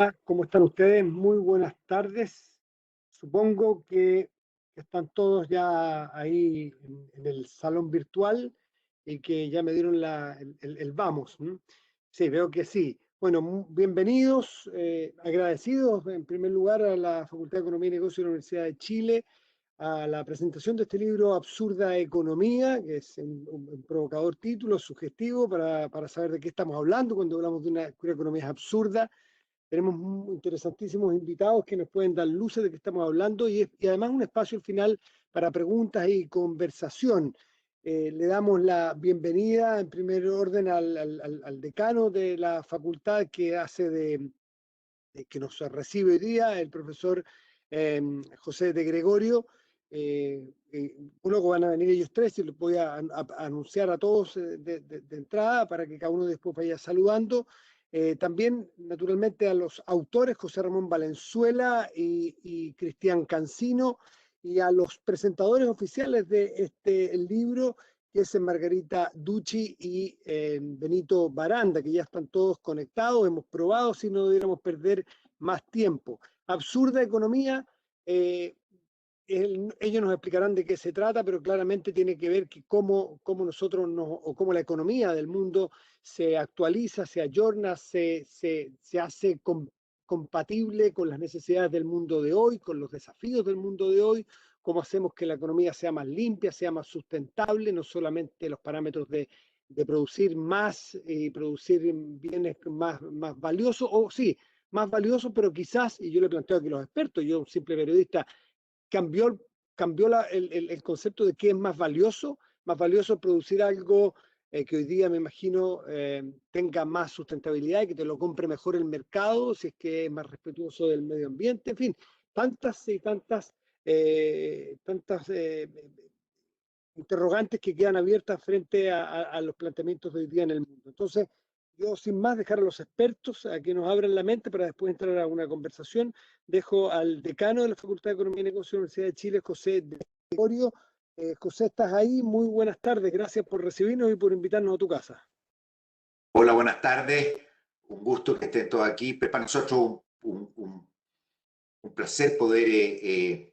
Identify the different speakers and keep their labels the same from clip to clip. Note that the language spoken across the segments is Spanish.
Speaker 1: Hola, ¿cómo están ustedes? Muy buenas tardes. Supongo que están todos ya ahí en el salón virtual y que ya me dieron el vamos. ¿M? Sí, veo que sí. Bueno, bienvenidos, agradecidos en primer lugar a la Facultad de Economía y Negocios de la Universidad de Chile, a la presentación de este libro Absurda Economía, que es un provocador título, sugestivo para saber de qué estamos hablando cuando hablamos de una economía absurda. Tenemos interesantísimos invitados que nos pueden dar luces de qué estamos hablando y además un espacio al final para preguntas y conversación. Le damos la bienvenida en primer orden al decano de la facultad que hace que nos recibe hoy día, el profesor José de Gregorio. Luego van a venir ellos tres y los voy a anunciar a todos de entrada para que cada uno después vaya saludando. También, naturalmente, a los autores, José Ramón Valenzuela y Cristian Cancino, y a los presentadores oficiales de el libro, que es Margarita Ducci y Benito Baranda, que ya están todos conectados, hemos probado si no debiéramos perder más tiempo. Absurda economía, eh, ellos nos explicarán de qué se trata, pero claramente tiene que ver que cómo nosotros o cómo la economía del mundo se actualiza, se ayorna, se hace compatible con las necesidades del mundo de hoy, con los desafíos del mundo de hoy, cómo hacemos que la economía sea más limpia, sea más sustentable, no solamente los parámetros de producir más y producir bienes más valiosos, o sí, más valiosos, pero quizás, y yo le planteo aquí a los expertos, yo un simple periodista, cambió, cambió el concepto de qué es más valioso producir algo que hoy día me imagino tenga más sustentabilidad y que te lo compre mejor el mercado, si es que es más respetuoso del medio ambiente, en fin, tantas y tantas interrogantes que quedan abiertas frente a los planteamientos de hoy día en el mundo. Entonces, yo sin más dejar a los expertos a que nos abran la mente para después entrar a una conversación, dejo al decano de la Facultad de Economía y Negocios de la Universidad de Chile, José de Gregorio. José, ¿estás ahí? Muy buenas tardes, gracias por recibirnos y por invitarnos a tu casa.
Speaker 2: Hola, buenas tardes. Un gusto que estén todos aquí. Para nosotros un placer poder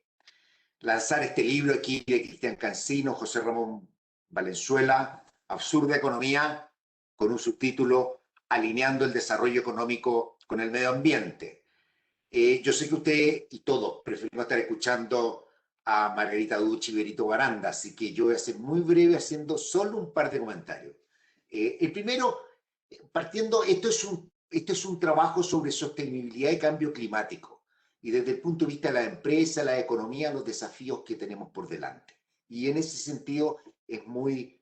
Speaker 2: lanzar este libro aquí de Cristian Cancino, José Ramón Valenzuela, Absurda Economía, con un subtítulo Alineando el desarrollo económico con el medio ambiente. Yo sé que usted y todos preferimos estar escuchando a Margarita Ducci y Benito Baranda, así que yo voy a ser muy breve haciendo solo un par de comentarios. El primero, partiendo, esto es un trabajo sobre sostenibilidad y cambio climático, y desde el punto de vista de la empresa, la economía, los desafíos que tenemos por delante. Y en ese sentido es muy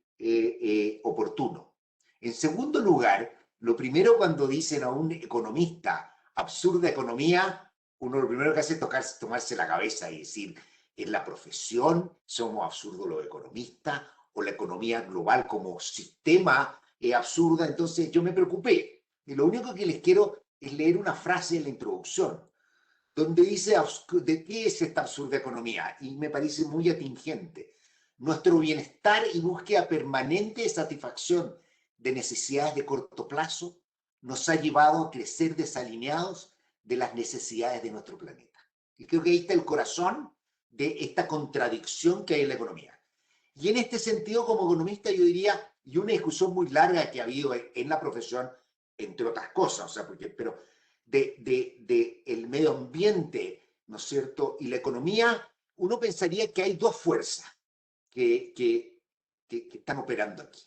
Speaker 2: oportuno. En segundo lugar, lo primero cuando dicen a un economista absurda economía, uno lo primero que hace es tomarse la cabeza y decir, ¿es la profesión? ¿Somos absurdos los economistas? ¿O la economía global como sistema es absurda? Entonces yo me preocupé. Y lo único que les quiero es leer una frase en la introducción, donde dice de qué es esta absurda economía, y me parece muy atingente. Nuestro bienestar y búsqueda permanente de satisfacción de necesidades de corto plazo nos ha llevado a crecer desalineados de las necesidades de nuestro planeta. Y creo que ahí está el corazón de esta contradicción que hay en la economía. Y en este sentido, como economista, yo diría, y una discusión muy larga que ha habido en la profesión, entre otras cosas, o sea, pero de el medio ambiente, ¿no es cierto? Y la economía, uno pensaría que hay dos fuerzas que están operando aquí.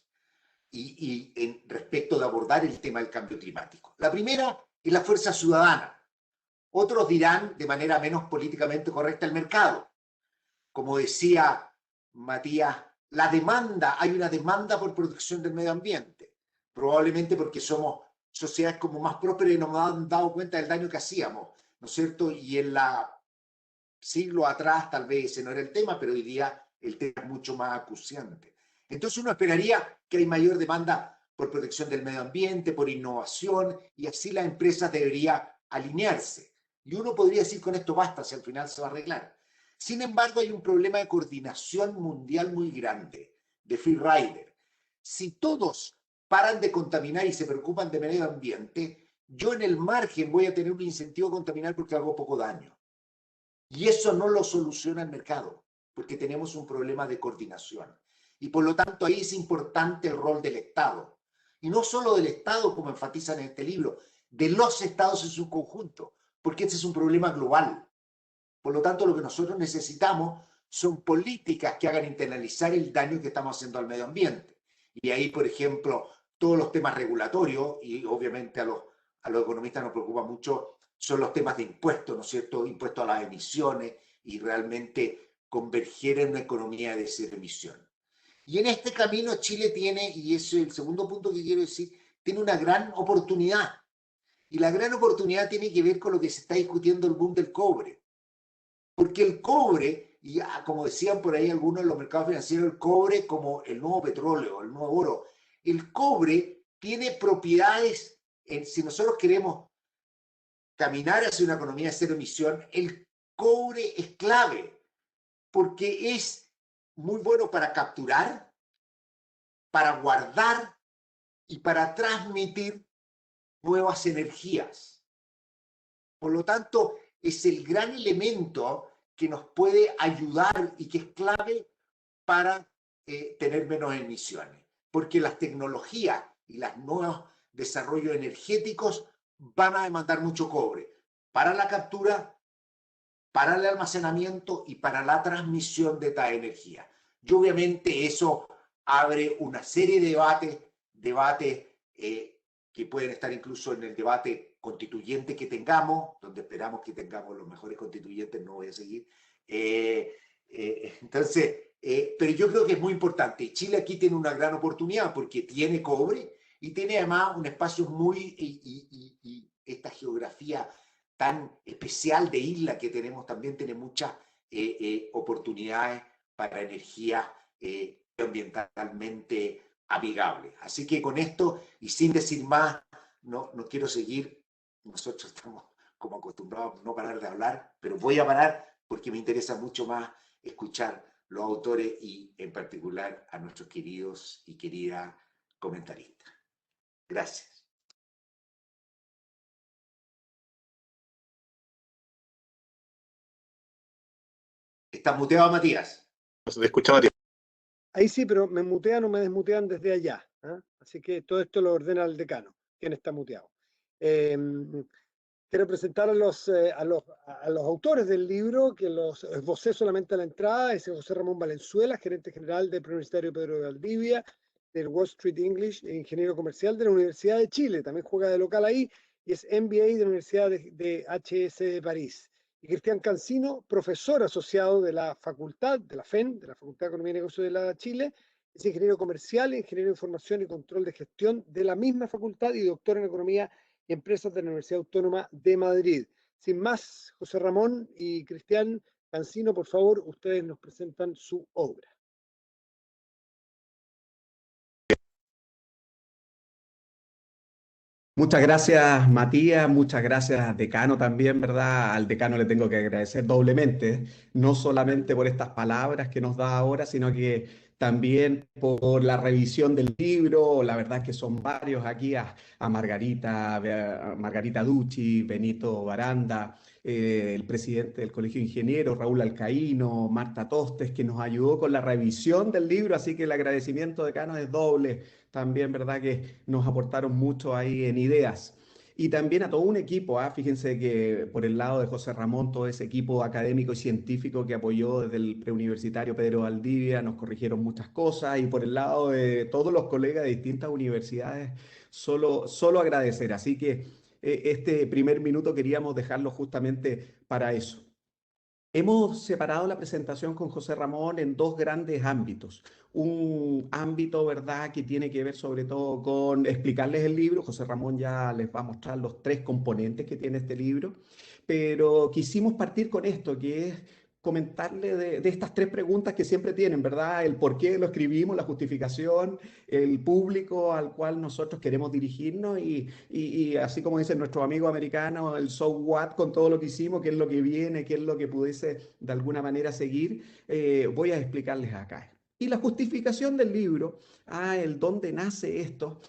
Speaker 2: Y respecto de abordar el tema del cambio climático. La primera es la fuerza ciudadana. Otros dirán de manera menos políticamente correcta el mercado. Como decía Matías, la demanda, hay una demanda por protección del medio ambiente, probablemente porque somos sociedades como más prósperas y nos han dado cuenta del daño que hacíamos, ¿no es cierto? Y en la siglo atrás tal vez ese no era el tema, pero hoy día el tema es mucho más acuciante. Entonces uno esperaría que hay mayor demanda por protección del medio ambiente, por innovación, y así las empresas deberían alinearse. Y uno podría decir con esto basta, si al final se va a arreglar. Sin embargo, hay un problema de coordinación mundial muy grande, de free rider. Si todos paran de contaminar y se preocupan de medio ambiente, yo en el margen voy a tener un incentivo a contaminar porque hago poco daño. Y eso no lo soluciona el mercado, porque tenemos un problema de coordinación. Y por lo tanto ahí es importante el rol del Estado. Y no solo del Estado, como enfatizan en este libro, de los Estados en su conjunto, porque este es un problema global. Por lo tanto, lo que nosotros necesitamos son políticas que hagan internalizar el daño que estamos haciendo al medio ambiente. Y ahí, por ejemplo, todos los temas regulatorios, y obviamente a los economistas nos preocupa mucho, son los temas de impuestos, ¿no es cierto? Impuestos a las emisiones y realmente converger en una economía de cero emisión. Y en este camino Chile tiene, y ese es el segundo punto que quiero decir, tiene una gran oportunidad. Y la gran oportunidad tiene que ver con lo que se está discutiendo el boom del cobre. Porque el cobre, y como decían por ahí algunos en los mercados financieros, el cobre como el nuevo petróleo, el nuevo oro, el cobre tiene propiedades, si nosotros queremos caminar hacia una economía de cero emisión, el cobre es clave, porque es muy bueno para capturar, para guardar y para transmitir nuevas energías. Por lo tanto, es el gran elemento que nos puede ayudar y que es clave para tener menos emisiones. Porque las tecnologías y los nuevos desarrollos energéticos van a demandar mucho cobre para la captura, para el almacenamiento y para la transmisión de esta energía. Y obviamente eso abre una serie de debates que pueden estar incluso en el debate constituyente que tengamos, donde esperamos que tengamos los mejores constituyentes, no voy a seguir. Pero yo creo que es muy importante. Chile aquí tiene una gran oportunidad porque tiene cobre y tiene además un espacio muy, y esta geografía tan especial de isla que tenemos también tiene muchas oportunidades para energía ambientalmente amigable. Así que con esto, y sin decir más, no quiero seguir, nosotros estamos como acostumbrados a no parar de hablar, pero voy a parar porque me interesa mucho más escuchar los autores y en particular a nuestros queridos y queridas comentaristas. Gracias. ¿Estás muteado, Matías?
Speaker 3: No se te escucha, Matías.
Speaker 1: Ahí sí, pero me mutean o me desmutean desde allá. Así que todo esto lo ordena el decano, quien está muteado. Quiero presentar a los autores del libro, que los esbocé solamente a la entrada. Es José Ramón Valenzuela, gerente general del Preuniversitario Pedro de Valdivia, del Wall Street English, ingeniero comercial de la Universidad de Chile, también juega de local ahí, y es MBA de la Universidad de HS de París. Y Cristian Cancino, profesor asociado de la facultad, de la FEN, de la Facultad de Economía y Negocios de la Chile, es ingeniero comercial, ingeniero de información y control de gestión de la misma facultad y doctor en economía y empresas de la Universidad Autónoma de Madrid. Sin más, José Ramón y Cristian Cancino, por favor, ustedes nos presentan su obra.
Speaker 4: Muchas gracias, Matías, muchas gracias, decano también, ¿verdad? Al decano le tengo que agradecer doblemente, no solamente por estas palabras que nos da ahora, sino que también por la revisión del libro. La verdad que son varios aquí, a Margarita Ducci, Benito Baranda, el presidente del Colegio de Ingenieros, Raúl Alcaíno, Marta Tostes, que nos ayudó con la revisión del libro, así que el agradecimiento, decano, es doble también, ¿verdad? Que nos aportaron mucho ahí en ideas. Y también a todo un equipo, fíjense que por el lado de José Ramón, todo ese equipo académico y científico que apoyó desde el preuniversitario Pedro Valdivia, nos corrigieron muchas cosas, y por el lado de todos los colegas de distintas universidades, solo agradecer. Así que este primer minuto queríamos dejarlo justamente para eso. Hemos separado la presentación con José Ramón en dos grandes ámbitos. Un ámbito, ¿verdad?, que tiene que ver sobre todo con explicarles el libro. José Ramón ya les va a mostrar los tres componentes que tiene este libro, pero quisimos partir con esto, que es comentarle de estas tres preguntas que siempre tienen, ¿verdad? El por qué lo escribimos, la justificación, el público al cual nosotros queremos dirigirnos y así como dicen nuestros amigos americanos, el so what con todo lo que hicimos, qué es lo que viene, qué es lo que pudiese de alguna manera seguir, voy a explicarles acá. Y la justificación del libro, el dónde nace esto,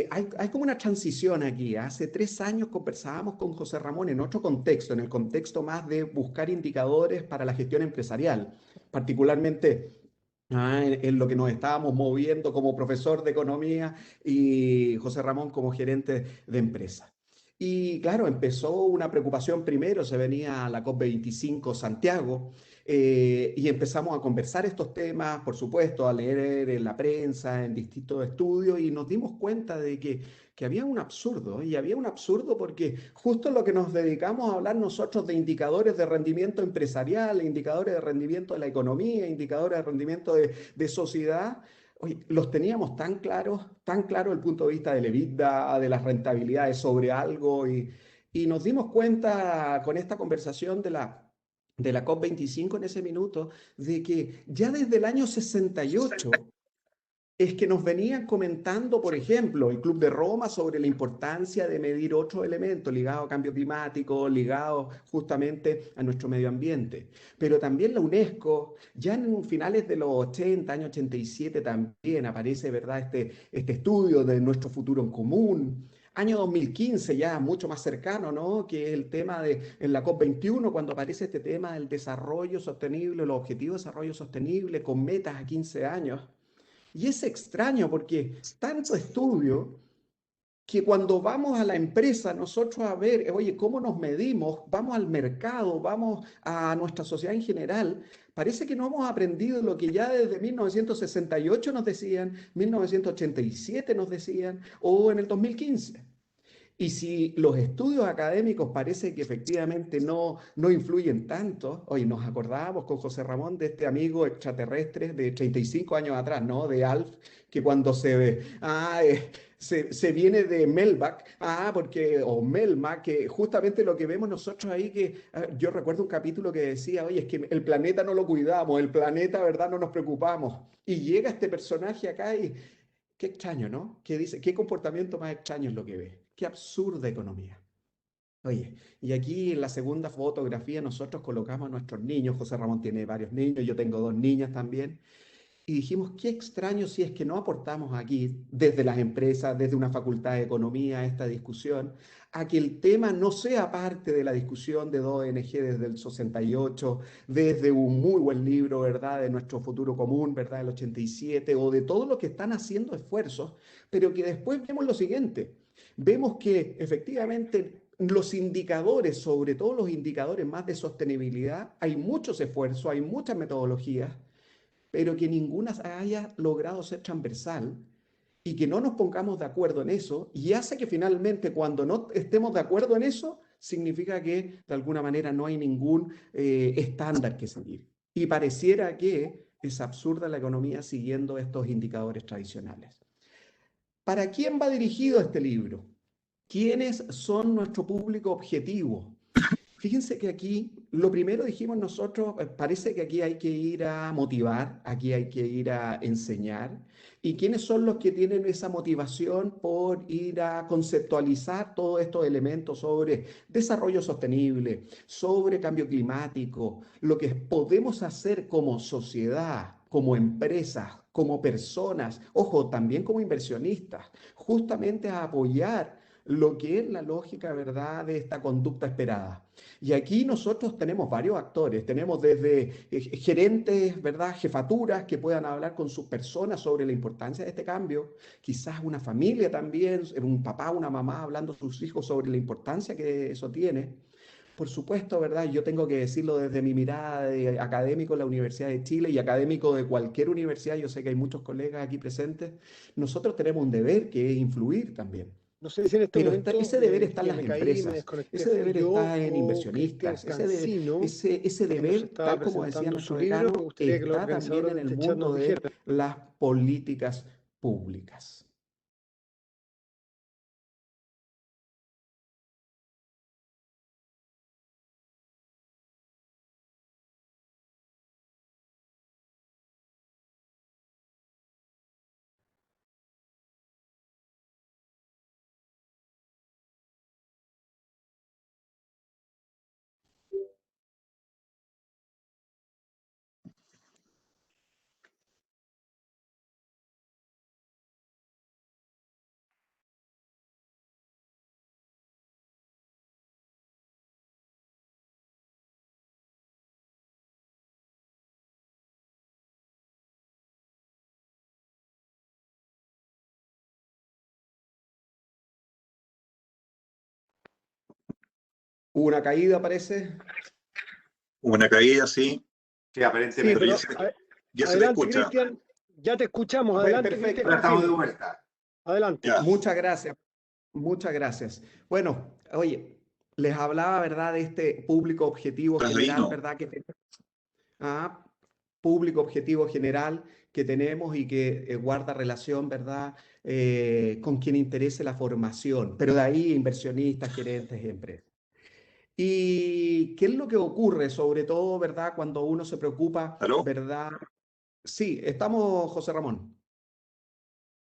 Speaker 4: hay como una transición aquí. Hace 3 años conversábamos con José Ramón en otro contexto, en el contexto más de buscar indicadores para la gestión empresarial, particularmente en lo que nos estábamos moviendo como profesor de economía y José Ramón como gerente de empresa. Y claro, empezó una preocupación primero, se venía la COP25 Santiago, y empezamos a conversar estos temas, por supuesto, a leer en la prensa, en distintos estudios, y nos dimos cuenta de que había un absurdo, y había un absurdo porque justo lo que nos dedicamos a hablar nosotros de indicadores de rendimiento empresarial, indicadores de rendimiento de la economía, indicadores de rendimiento de sociedad, oye, los teníamos tan claro el punto de vista del EBITDA, de las rentabilidades sobre algo, y nos dimos cuenta con esta conversación de la COP25 en ese minuto, de que ya desde el año 68 es que nos venían comentando, por ejemplo, el Club de Roma sobre la importancia de medir otros elementos ligados a cambio climático, ligados justamente a nuestro medio ambiente. Pero también la UNESCO, ya en finales de los 80, año 87 también aparece, ¿verdad?, este estudio de nuestro futuro en común. Año 2015, ya mucho más cercano, ¿no? Que es el tema en la COP21, cuando aparece este tema del desarrollo sostenible, los objetivos de desarrollo sostenible con metas a 15 años. Y es extraño porque tanto estudio que cuando vamos a la empresa nosotros a ver, oye, cómo nos medimos, vamos al mercado, vamos a nuestra sociedad en general, parece que no hemos aprendido lo que ya desde 1968 nos decían, 1987 nos decían, o en el 2015. Y si los estudios académicos parece que efectivamente no influyen tanto, hoy nos acordábamos con José Ramón de este amigo extraterrestre de 35 años atrás, ¿no? De Alf, que cuando se viene de Melmac, o Melmac, que justamente lo que vemos nosotros ahí, yo recuerdo un capítulo que decía, oye, es que el planeta no lo cuidamos, el planeta, ¿verdad? No nos preocupamos. Y llega este personaje acá y qué extraño, ¿no? ¿Qué dice? ¿Qué comportamiento más extraño es lo que ve? Qué absurda economía. Oye, y aquí en la segunda fotografía nosotros colocamos a nuestros niños. José Ramón tiene varios niños, yo tengo 2 niñas también. Y dijimos, qué extraño si es que no aportamos aquí, desde las empresas, desde una facultad de economía, a esta discusión, a que el tema no sea parte de la discusión de 2ONG desde el 68, desde un muy buen libro, ¿verdad?, de nuestro futuro común, ¿verdad?, del 87, o de todo lo que están haciendo esfuerzos, pero que después vemos lo siguiente, vemos que efectivamente los indicadores, sobre todo los indicadores más de sostenibilidad, hay muchos esfuerzos, hay muchas metodologías, pero que ninguna haya logrado ser transversal y que no nos pongamos de acuerdo en eso, y hace que finalmente cuando no estemos de acuerdo en eso, significa que de alguna manera no hay ningún estándar que seguir. Y pareciera que es absurda la economía siguiendo estos indicadores tradicionales. ¿Para quién va dirigido este libro? ¿Quiénes son nuestro público objetivo? Fíjense que aquí, lo primero dijimos nosotros, parece que aquí hay que ir a motivar, aquí hay que ir a enseñar. ¿Y quiénes son los que tienen esa motivación por ir a conceptualizar todos estos elementos sobre desarrollo sostenible, sobre cambio climático, lo que podemos hacer como sociedad, como empresas, como personas, ojo, también como inversionistas, justamente a apoyar lo que es la lógica, ¿verdad?, de esta conducta esperada? Y aquí nosotros tenemos varios actores, tenemos desde gerentes, ¿verdad?, jefaturas que puedan hablar con sus personas sobre la importancia de este cambio, quizás una familia también, un papá, una mamá hablando a sus hijos sobre la importancia que eso tiene. Por supuesto, ¿verdad? Yo tengo que decirlo desde mi mirada de académico en la Universidad de Chile y académico de cualquier universidad, yo sé que hay muchos colegas aquí presentes, nosotros tenemos un deber que es influir también.
Speaker 1: No sé si en este
Speaker 4: Pero
Speaker 1: momento
Speaker 4: ese deber está en
Speaker 1: que
Speaker 4: las
Speaker 1: me caí, me
Speaker 4: empresas,
Speaker 1: desconecté,
Speaker 4: ese
Speaker 1: fui
Speaker 4: deber
Speaker 1: yo
Speaker 4: está en
Speaker 1: o Cristian
Speaker 4: inversionistas,
Speaker 1: Cancino,
Speaker 4: ese
Speaker 1: que nos
Speaker 4: deber,
Speaker 1: estaba
Speaker 4: tal como decía
Speaker 1: presentando su
Speaker 4: nuestro
Speaker 1: libro. Me
Speaker 4: decano,
Speaker 1: gustaría que los
Speaker 4: está también
Speaker 1: organizadores
Speaker 4: en
Speaker 1: de
Speaker 4: el
Speaker 1: este chat nos
Speaker 4: mundo de
Speaker 1: dijeran.
Speaker 4: las políticas públicas. ¿Hubo una caída, parece?
Speaker 3: Una caída, sí.
Speaker 2: Sí, aparentemente.
Speaker 1: Sí,
Speaker 3: Pero
Speaker 1: pero
Speaker 3: ya se te
Speaker 1: adelante,
Speaker 3: escucha.
Speaker 1: Cristian, ya te escuchamos.
Speaker 4: Bueno,
Speaker 1: Adelante,
Speaker 4: perfecto.
Speaker 1: Cristian,
Speaker 2: Ahora estamos de
Speaker 1: continúa.
Speaker 2: vuelta.
Speaker 1: Adelante.
Speaker 3: Ya.
Speaker 4: Muchas gracias. Muchas gracias. Bueno, oye, les hablaba, ¿verdad?, de este público objetivo
Speaker 3: ¿Estás ahí?
Speaker 4: general,
Speaker 3: No.
Speaker 4: ¿verdad? Público objetivo general que tenemos y que guarda relación, ¿verdad?, con quien interese la formación, pero de ahí inversionistas, gerentes y empresas. ¿Y qué es lo que ocurre, sobre todo, ¿verdad?, cuando uno se preocupa,
Speaker 3: ¿Aló?
Speaker 4: ¿verdad? Sí, estamos, José Ramón.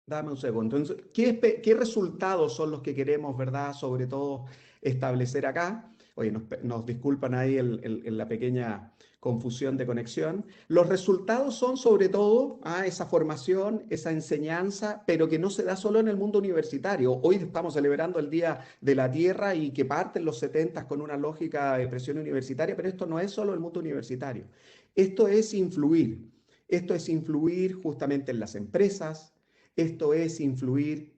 Speaker 4: Dame un segundo. Entonces, ¿qué resultados son los que queremos, verdad, sobre todo establecer acá? Oye, nos disculpan ahí la pequeña confusión de conexión. Los resultados son sobre todo esa formación, esa enseñanza, pero que no se da solo en el mundo universitario. Hoy estamos celebrando el Día de la Tierra y que parte en los 70 con una lógica de presión universitaria, pero esto no es solo el mundo universitario. Esto es influir. Esto es influir justamente en las empresas. Esto es influir,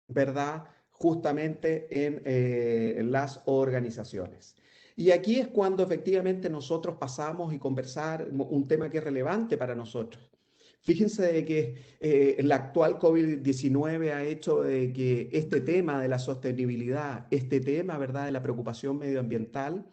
Speaker 4: ¿verdad?, justamente en las organizaciones. Y aquí es cuando efectivamente nosotros pasamos y conversar un tema que es relevante para nosotros. Fíjense de que la actual COVID-19 ha hecho de que este tema de la sostenibilidad, este tema, ¿verdad?, de la preocupación medioambiental,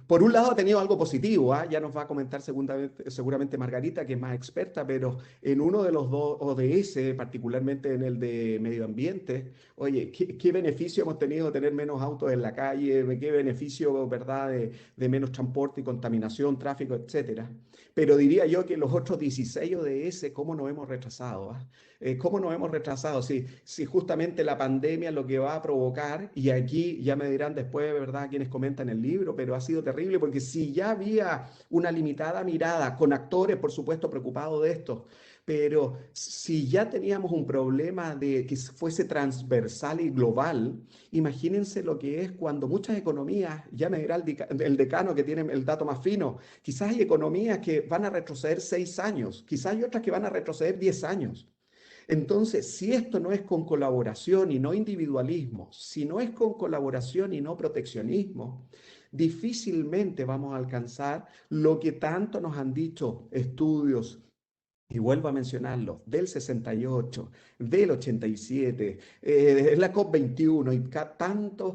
Speaker 4: por un lado ha tenido algo positivo, ya nos va a comentar seguramente Margarita, que es más experta, pero en uno de los dos ODS, particularmente en el de medio ambiente, oye, ¿qué beneficio hemos tenido de tener menos autos en la calle? ¿Qué beneficio, verdad, de menos transporte y contaminación, tráfico, etcétera? Pero diría yo que los otros 16 ODS, ¿cómo nos hemos retrasado? ¿Cómo nos hemos retrasado? Si justamente la pandemia lo que va a provocar, y aquí ya me dirán después, ¿verdad?, quienes comentan el libro, pero ha sido terrible porque si ya había una limitada mirada con actores, por supuesto, preocupados de esto, pero si ya teníamos un problema de que fuese transversal y global, imagínense lo que es cuando muchas economías, ya me dirá el decano que tiene el dato más fino, quizás hay economías que van a retroceder 6 años, quizás hay otras que van a retroceder 10 años. Entonces, si esto no es con colaboración y no individualismo, si no es con colaboración y no proteccionismo, difícilmente vamos a alcanzar lo que tanto nos han dicho estudios, y vuelvo a mencionarlo, del 68, del 87, de la COP21 y tantas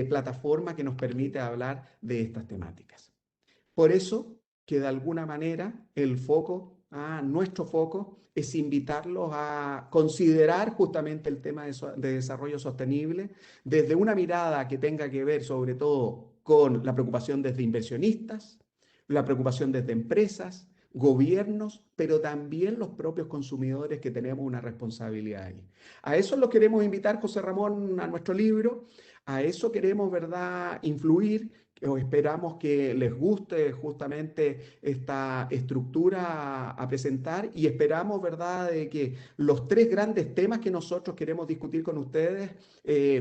Speaker 4: plataformas que nos permite hablar de estas temáticas. Por eso que de alguna manera el foco, nuestro foco, es invitarlos a considerar justamente el tema de desarrollo sostenible desde una mirada que tenga que ver sobre todo con la preocupación desde inversionistas, la preocupación desde empresas, gobiernos, pero también los propios consumidores que tenemos una responsabilidad ahí. A eso lo queremos invitar, José Ramón, a nuestro libro, a eso queremos, ¿verdad?, influir, o esperamos que les guste justamente esta estructura a presentar y esperamos, ¿verdad?, de que los 3 grandes temas que nosotros queremos discutir con ustedes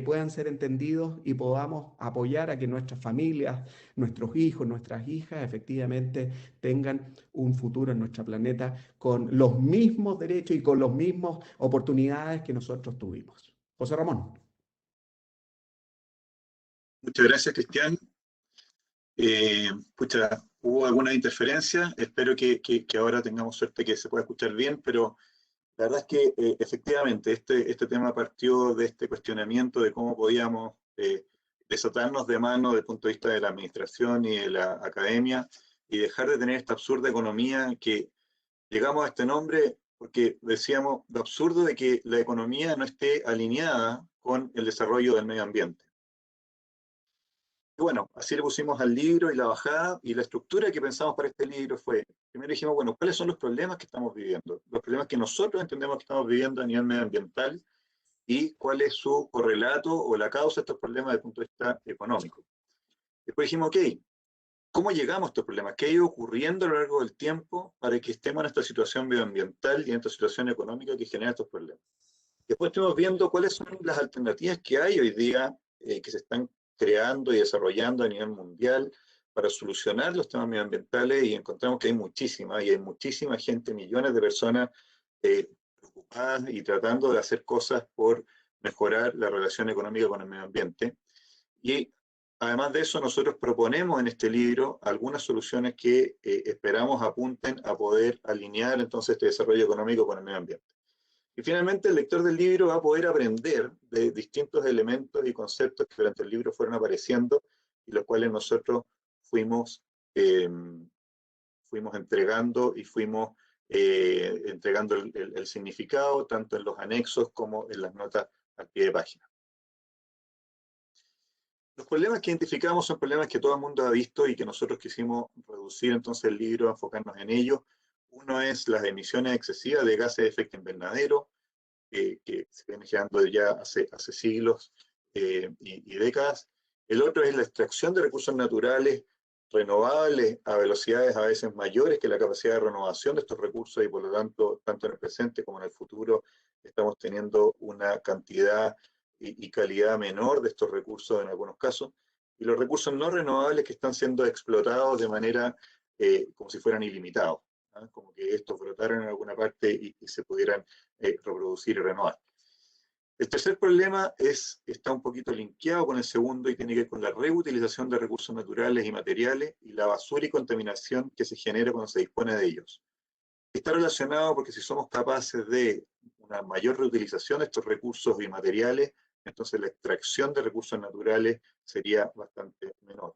Speaker 4: puedan ser entendidos y podamos apoyar a que nuestras familias, nuestros hijos, nuestras hijas efectivamente tengan un futuro en nuestro planeta con los mismos derechos y con las mismas oportunidades que nosotros tuvimos. José Ramón.
Speaker 3: Muchas gracias, Cristian. Pucha, hubo alguna interferencia. Espero que ahora tengamos suerte que se pueda escuchar bien, pero la verdad es que efectivamente este tema partió de este cuestionamiento de cómo podíamos desatarnos de mano desde el punto de vista de la administración y de la academia y dejar de tener esta absurda economía que llegamos a este nombre porque decíamos lo absurdo de que la economía no esté alineada con el desarrollo del medio ambiente. Y bueno, así le pusimos al libro y la bajada, y la estructura que pensamos para este libro fue, primero dijimos, bueno, ¿cuáles son los problemas que estamos viviendo? Los problemas que nosotros entendemos que estamos viviendo a nivel medioambiental y cuál es su correlato o la causa de estos problemas desde el punto de vista económico. Después dijimos, ok, ¿cómo llegamos a estos problemas? ¿Qué ha ido ocurriendo a lo largo del tiempo para que estemos en esta situación medioambiental y en esta situación económica que genera estos problemas? Después estuvimos viendo cuáles son las alternativas que hay hoy día que se están creando y desarrollando a nivel mundial para solucionar los temas medioambientales y encontramos que hay muchísimas, y hay muchísima gente, millones de personas preocupadas y tratando de hacer cosas por mejorar la relación económica con el medio ambiente. Y además de eso, nosotros proponemos en este libro algunas soluciones que esperamos apunten a poder alinear entonces este desarrollo económico con el medio ambiente. Y finalmente el lector del libro va a poder aprender de distintos elementos y conceptos que durante el libro fueron apareciendo y los cuales nosotros fuimos entregando y fuimos entregando el significado tanto en los anexos como en las notas al pie de página. Los problemas que identificamos son problemas que todo el mundo ha visto y que nosotros quisimos reducir entonces el libro, enfocarnos en ellos. Uno es las emisiones excesivas de gases de efecto invernadero, que se vienen generando ya hace siglos y décadas. El otro es la extracción de recursos naturales renovables a velocidades a veces mayores que la capacidad de renovación de estos recursos y por lo tanto, tanto en el presente como en el futuro, estamos teniendo una cantidad y calidad menor de estos recursos en algunos casos. Y los recursos no renovables que están siendo explotados de manera como si fueran ilimitados, ¿no? Como que estos brotaran en alguna parte y se pudieran reproducir y renovar. El tercer problema está un poquito linkeado con el segundo y tiene que ver con la reutilización de recursos naturales y materiales y la basura y contaminación que se genera cuando se dispone de ellos. Está relacionado porque si somos capaces de una mayor reutilización de estos recursos y materiales, entonces la extracción de recursos naturales sería bastante menor.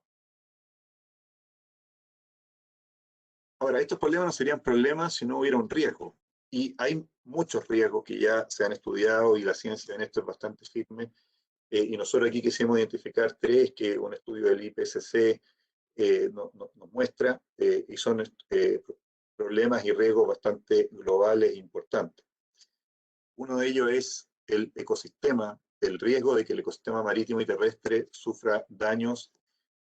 Speaker 3: Ahora, estos problemas no serían problemas si no hubiera un riesgo. Y hay muchos riesgos que ya se han estudiado y la ciencia en esto es bastante firme. Y nosotros aquí quisimos identificar tres que un estudio del IPCC nos muestra y son problemas y riesgos bastante globales e importantes. Uno de ellos es el ecosistema, el riesgo de que el ecosistema marítimo y terrestre sufra daños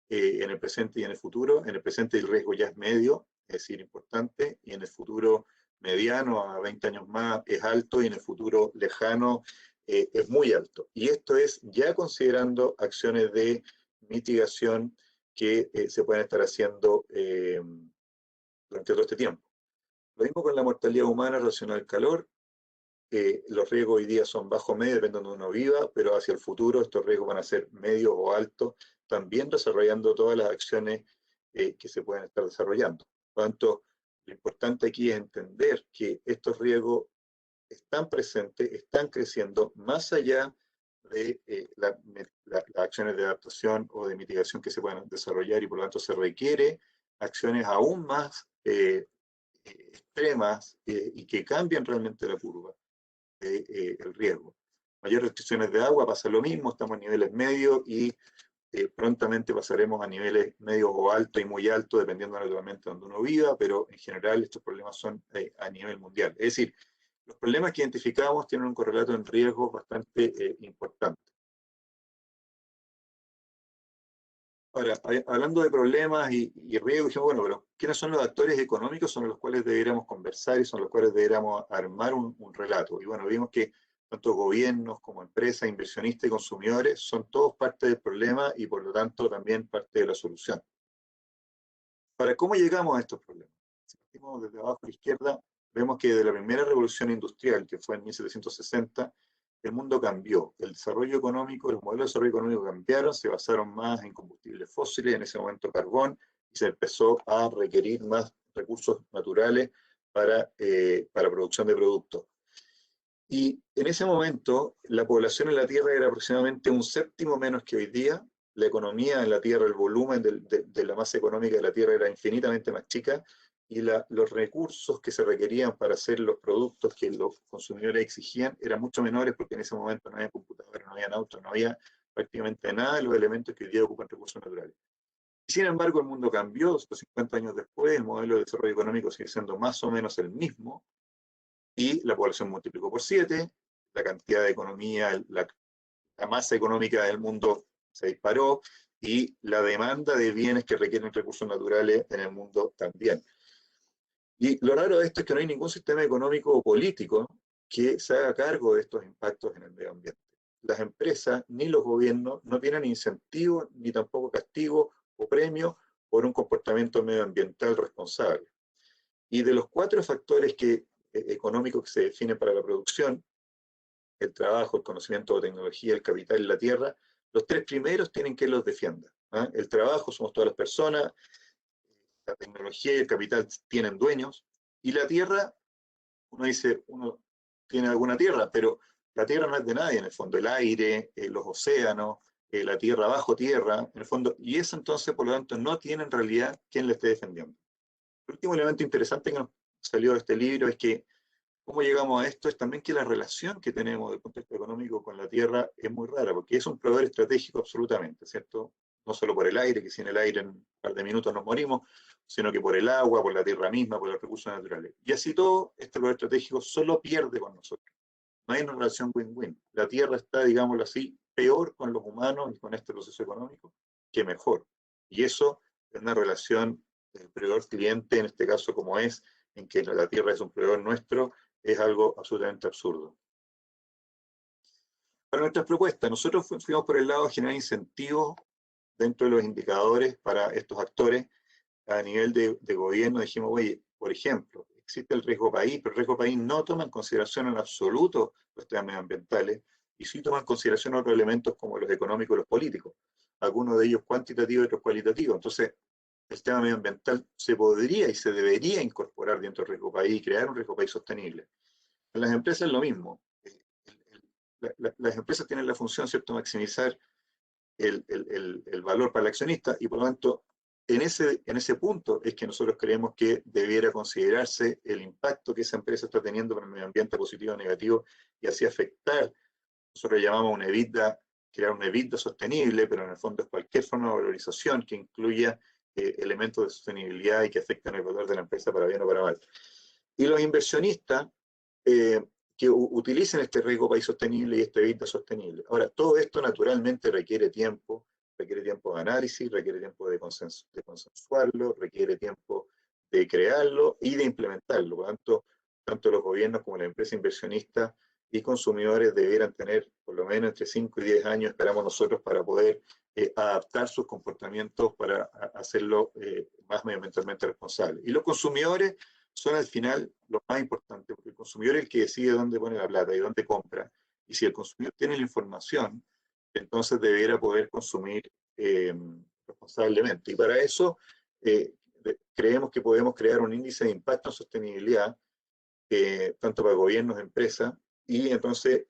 Speaker 3: en el presente y en el futuro. En el presente el riesgo ya es medio, es decir, importante, y en el futuro mediano, a 20 años más, es alto, y en el futuro lejano es muy alto. Y esto es ya considerando acciones de mitigación que se pueden estar haciendo durante todo este tiempo. Lo mismo con la mortalidad humana relacionada al calor. Los riesgos hoy día son bajo o medio, dependiendo de donde uno viva, pero hacia el futuro estos riesgos van a ser medios o altos, también desarrollando todas las acciones que se pueden estar desarrollando. Por lo tanto, lo importante aquí es entender que estos riesgos están presentes, están creciendo más allá de las acciones de adaptación o de mitigación que se puedan desarrollar y por lo tanto se requiere acciones aún más extremas y que cambien realmente la curva el riesgo. Mayores restricciones de agua, pasa lo mismo, estamos a niveles medios y prontamente pasaremos a niveles medios o altos y muy altos, dependiendo naturalmente de donde uno viva, pero en general estos problemas son a nivel mundial. Es decir, los problemas que identificamos tienen un correlato en riesgos bastante importante. Ahora, hablando de problemas y riesgos, dijimos, bueno, pero ¿quiénes son los actores económicos sobre los cuales deberíamos conversar y sobre los cuales deberíamos armar un relato? Y bueno, vimos que tanto gobiernos como empresas, inversionistas y consumidores son todos parte del problema y por lo tanto también parte de la solución. Para ¿cómo llegamos a estos problemas? Si partimos desde abajo a la izquierda, vemos que de la primera revolución industrial, que fue en 1760, el mundo cambió. El desarrollo económico, los modelos de desarrollo económico cambiaron, se basaron más en combustibles fósiles, en ese momento carbón, y se empezó a requerir más recursos naturales para producción de productos. Y en ese momento, la población en la Tierra era aproximadamente un séptimo menos que hoy día. La economía en la Tierra, el volumen de la masa económica de la Tierra era infinitamente más chica y los recursos que se requerían para hacer los productos que los consumidores exigían eran mucho menores porque en ese momento no había computadoras, no había autos, no había prácticamente nada de los elementos que hoy día ocupan recursos naturales. Sin embargo, el mundo cambió, 50 años después, el modelo de desarrollo económico sigue siendo más o menos el mismo, y la población multiplicó por 7, la cantidad de economía, la masa económica del mundo se disparó y la demanda de bienes que requieren recursos naturales en el mundo también. Y lo raro de esto es que no hay ningún sistema económico o político que se haga cargo de estos impactos en el medio ambiente. Las empresas ni los gobiernos no tienen incentivos ni tampoco castigos o premios por un comportamiento medioambiental responsable. Y de los 4 factores económicos que se definen para la producción, el trabajo, el conocimiento, la tecnología, el capital y la tierra, Los tres primeros tienen que los defienda. ¿Ah? El trabajo, somos todas las personas, la tecnología y el capital tienen dueños, y la tierra, uno dice, uno tiene alguna tierra, pero la tierra no es de nadie en el fondo, el aire, los océanos, la tierra bajo tierra, en el fondo, y eso entonces, por lo tanto, no tiene en realidad quien le esté defendiendo. El último elemento interesante que nos salió de este libro es que cómo llegamos a esto es también que la relación que tenemos del contexto económico con la tierra es muy rara, porque es un proveedor estratégico absolutamente, ¿cierto? No solo por el aire, que sin el aire en un par de minutos nos morimos, sino que por el agua, por la tierra misma, por los recursos naturales. Y así todo, este proveedor estratégico solo pierde con nosotros. No hay una relación win-win. La tierra está, digámoslo así, peor con los humanos y con este proceso económico que mejor. Y eso es una relación del proveedor-cliente, en este caso como es, en que la tierra es un proveedor nuestro, es algo absolutamente absurdo. Para nuestras propuestas, nosotros fuimos por el lado de generar incentivos dentro de los indicadores para estos actores. A nivel de gobierno dijimos, oye, por ejemplo, existe el riesgo país, pero el riesgo país no toma en consideración en absoluto los temas medioambientales y sí toma en consideración otros elementos como los económicos y los políticos, algunos de ellos cuantitativos y otros cualitativos. Entonces, el tema medioambiental se podría y se debería incorporar dentro del riesgo país y crear un riesgo país sostenible. En las empresas es lo mismo. Las empresas tienen la función, ¿cierto?, maximizar el valor para el accionista y por lo tanto en ese punto es que nosotros creemos que debiera considerarse el impacto que esa empresa está teniendo para el medio ambiente, positivo o negativo, y así afectar, nosotros llamamos una EBITDA, crear una EBITDA sostenible, pero en el fondo es cualquier forma de valorización que incluya elementos de sostenibilidad y que afecten el valor de la empresa para bien o para mal. Y los inversionistas que utilicen este riesgo país sostenible y este EBITDA sostenible. Ahora, todo esto naturalmente requiere tiempo de análisis, requiere tiempo de consensuarlo, requiere tiempo de crearlo y de implementarlo. Por lo tanto los gobiernos como la empresa inversionista y consumidores debieran tener por lo menos entre 5 y 10 años, esperamos nosotros, para poder adaptar sus comportamientos para hacerlo más medioambientalmente responsable. Y los consumidores son al final lo más importante, porque el consumidor es el que decide dónde pone la plata y dónde compra. Y si el consumidor tiene la información, entonces debiera poder consumir responsablemente. Y para eso creemos que podemos crear un índice de impacto en sostenibilidad, tanto para gobiernos, empresas, y entonces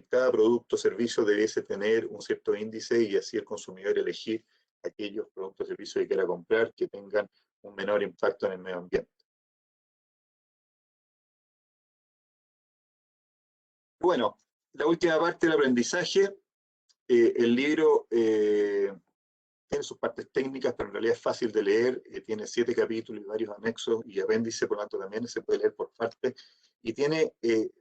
Speaker 3: cada producto o servicio debiese tener un cierto índice y así el consumidor elegir aquellos productos o servicios que quiera comprar que tengan un menor impacto en el medio ambiente. Bueno, la última parte del aprendizaje, el libro tiene sus partes técnicas, pero en realidad es fácil de leer, tiene 7 capítulos y varios anexos y apéndices, por lo tanto también se puede leer por partes, y tiene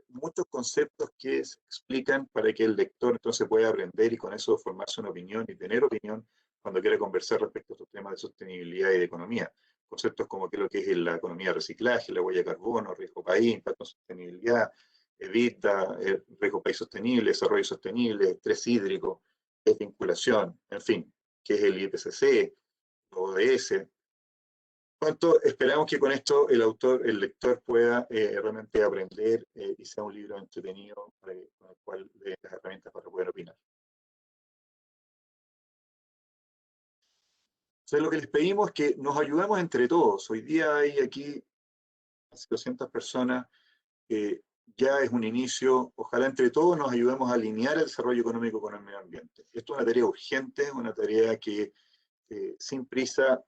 Speaker 3: muchos conceptos que se explican para que el lector entonces pueda aprender y con eso formarse una opinión y tener opinión cuando quiera conversar respecto a estos temas de sostenibilidad y de economía. Conceptos como qué es lo que es la economía de reciclaje, la huella de carbono, riesgo país, impacto en sostenibilidad, evita, riesgo país sostenible, desarrollo sostenible, estrés hídrico, desvinculación, en fin, que es el IPCC, ODS. Cuanto esperamos que con esto el lector pueda realmente aprender y sea un libro entretenido con el cual le den las herramientas para poder opinar. Entonces lo que les pedimos es que nos ayudemos entre todos. Hoy día hay aquí casi 200 personas, ya es un inicio. Ojalá entre todos nos ayudemos a alinear el desarrollo económico con el medio ambiente. Esto es una tarea urgente, una tarea que sin prisa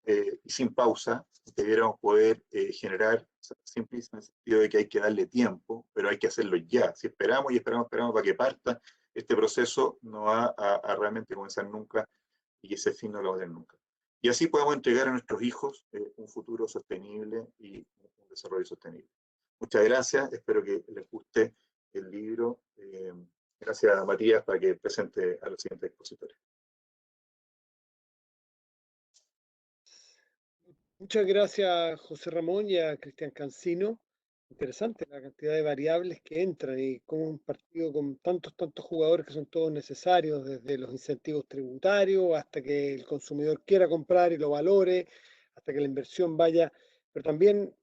Speaker 3: y sin pausa debiéramos poder generar, sin prisa en el sentido de que hay que darle tiempo, pero hay que hacerlo ya. Si esperamos y esperamos para que parta, este proceso no va a realmente comenzar nunca y ese fin no lo va a tener nunca. Y así podemos entregar a nuestros hijos un futuro sostenible y un desarrollo sostenible. Muchas gracias, espero que les guste el libro. Gracias a Matías para que presente a los siguientes expositores.
Speaker 1: Muchas gracias, José Ramón, y a Cristian Cancino. Interesante la cantidad de variables que entran y cómo un partido con tantos jugadores que son todos necesarios, desde los incentivos tributarios hasta que el consumidor quiera comprar y lo valore, hasta que la inversión vaya, pero también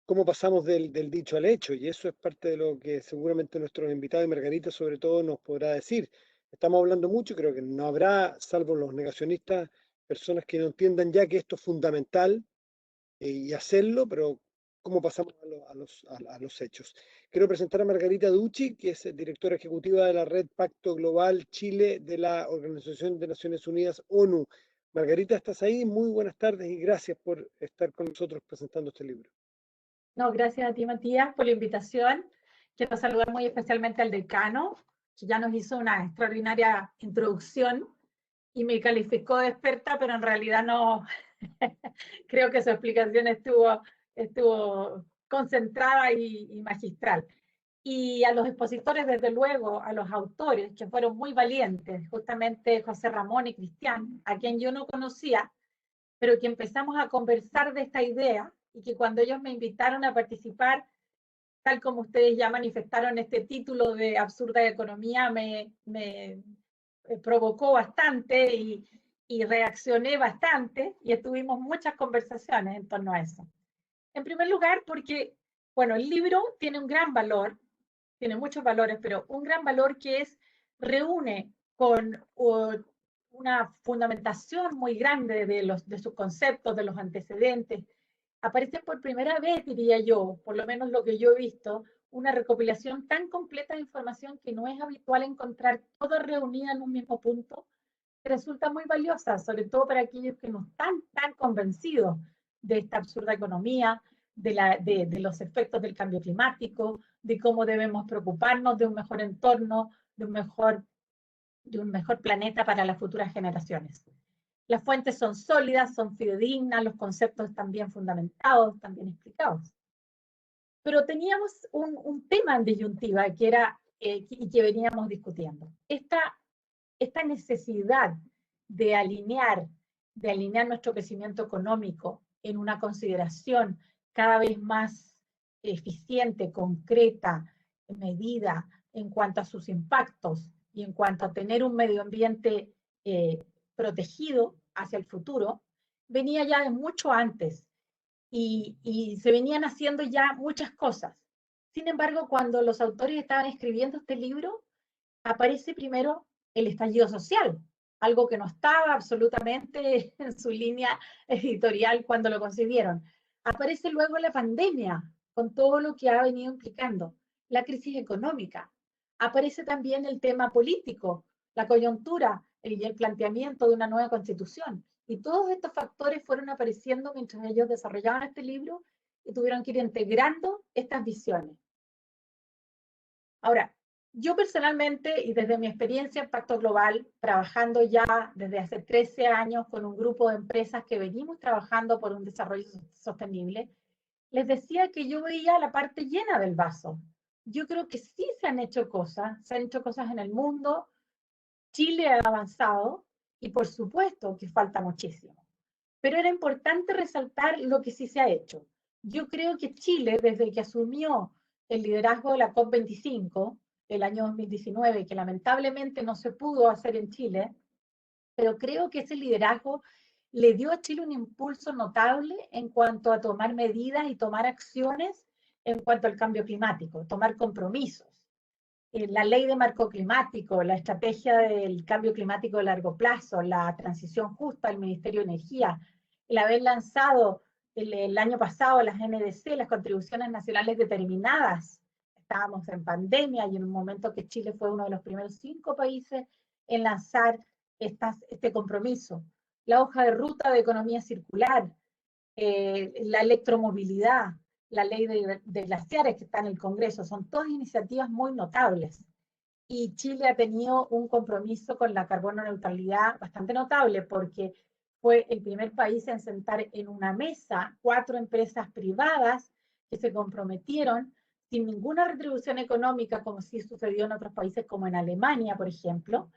Speaker 1: cómo pasamos del dicho al hecho, y eso es parte de lo que seguramente nuestros invitados y Margarita sobre todo nos podrá decir. Estamos hablando mucho, creo que no habrá, salvo los negacionistas, personas que no entiendan ya que esto es fundamental y hacerlo, pero ¿cómo pasamos a los hechos? Quiero presentar a Margarita Ducci, que es directora ejecutiva de la Red Pacto Global Chile de la Organización de Naciones Unidas, ONU. Margarita, ¿estás ahí? Muy buenas tardes y gracias por estar con nosotros presentando este libro.
Speaker 5: No, gracias a ti, Matías, por la invitación. Quiero saludar muy especialmente al decano, que ya nos hizo una extraordinaria introducción y me calificó de experta, pero en realidad no. Creo que su explicación estuvo concentrada y magistral. Y a los expositores, desde luego, a los autores, que fueron muy valientes, justamente José Ramón y Cristian, a quien yo no conocía, pero que empezamos a conversar de esta idea y que cuando ellos me invitaron a participar, tal como ustedes ya manifestaron este título de Absurda Economía, me provocó bastante y reaccioné bastante y tuvimos muchas conversaciones en torno a eso. En primer lugar, porque, bueno, el libro tiene un gran valor, tiene muchos valores, pero un gran valor que reúne con una fundamentación muy grande de sus conceptos, de los antecedentes. Aparece por primera vez, diría yo, por lo menos lo que yo he visto, una recopilación tan completa de información que no es habitual encontrar toda reunida en un mismo punto, que resulta muy valiosa, sobre todo para aquellos que no están tan convencidos de esta absurda economía, de los efectos del cambio climático, de cómo debemos preocuparnos de un mejor entorno, de un mejor planeta para las futuras generaciones. Las fuentes son sólidas, son fidedignas, los conceptos están bien fundamentados, están bien explicados. Pero teníamos un tema en disyuntiva que era, y que veníamos discutiendo. Esta necesidad de alinear nuestro crecimiento económico en una consideración cada vez más eficiente, concreta, medida en cuanto a sus impactos y en cuanto a tener un medio ambiente protegido hacia el futuro, venía ya de mucho antes y se venían haciendo ya muchas cosas. Sin embargo, cuando los autores estaban escribiendo este libro, aparece primero el estallido social, algo que no estaba absolutamente en su línea editorial cuando lo concibieron. Aparece luego la pandemia, con todo lo que ha venido implicando, la crisis económica. Aparece también el tema político, la coyuntura, el planteamiento de una nueva constitución. Y todos estos factores fueron apareciendo mientras ellos desarrollaban este libro y tuvieron que ir integrando estas visiones. Ahora, yo personalmente, y desde mi experiencia en Pacto Global, trabajando ya desde hace 13 años con un grupo de empresas que venimos trabajando por un desarrollo sostenible, les decía que yo veía la parte llena del vaso. Yo creo que sí se han hecho cosas en el mundo, Chile ha avanzado, y por supuesto que falta muchísimo. Pero era importante resaltar lo que sí se ha hecho. Yo creo que Chile, desde que asumió el liderazgo de la COP25, el año 2019, que lamentablemente no se pudo hacer en Chile, pero creo que ese liderazgo le dio a Chile un impulso notable en cuanto a tomar medidas y tomar acciones en cuanto al cambio climático, tomar compromisos. La ley de marco climático, la estrategia del cambio climático de largo plazo, la transición justa del Ministerio de Energía, el haber lanzado el año pasado las NDC, las contribuciones nacionales determinadas. Estábamos en pandemia y en un momento que Chile fue uno de los primeros 5 países en lanzar este compromiso. La hoja de ruta de economía circular, la electromovilidad, la ley de glaciares que está en el Congreso, son todas iniciativas muy notables. Y Chile ha tenido un compromiso con la carbono neutralidad bastante notable, porque fue el primer país en sentar en una mesa 4 empresas privadas que se comprometieron sin ninguna retribución económica, como sí sucedió en otros países como en Alemania, por ejemplo,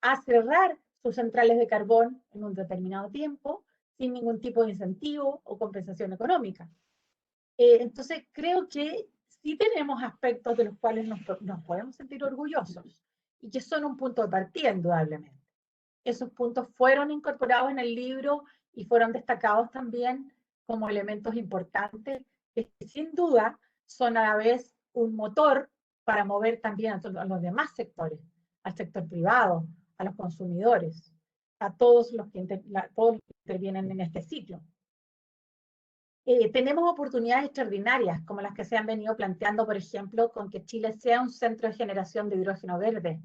Speaker 5: a cerrar sus centrales de carbón en un determinado tiempo, sin ningún tipo de incentivo o compensación económica. Entonces, creo que sí tenemos aspectos de los cuales nos podemos sentir orgullosos y que son un punto de partida, indudablemente. Esos puntos fueron incorporados en el libro y fueron destacados también como elementos importantes que sin duda son a la vez un motor para mover también a los demás sectores, al sector privado, a los consumidores, a todos los que intervienen en este ciclo. Tenemos oportunidades extraordinarias, como las que se han venido planteando, por ejemplo, con que Chile sea un centro de generación de hidrógeno verde.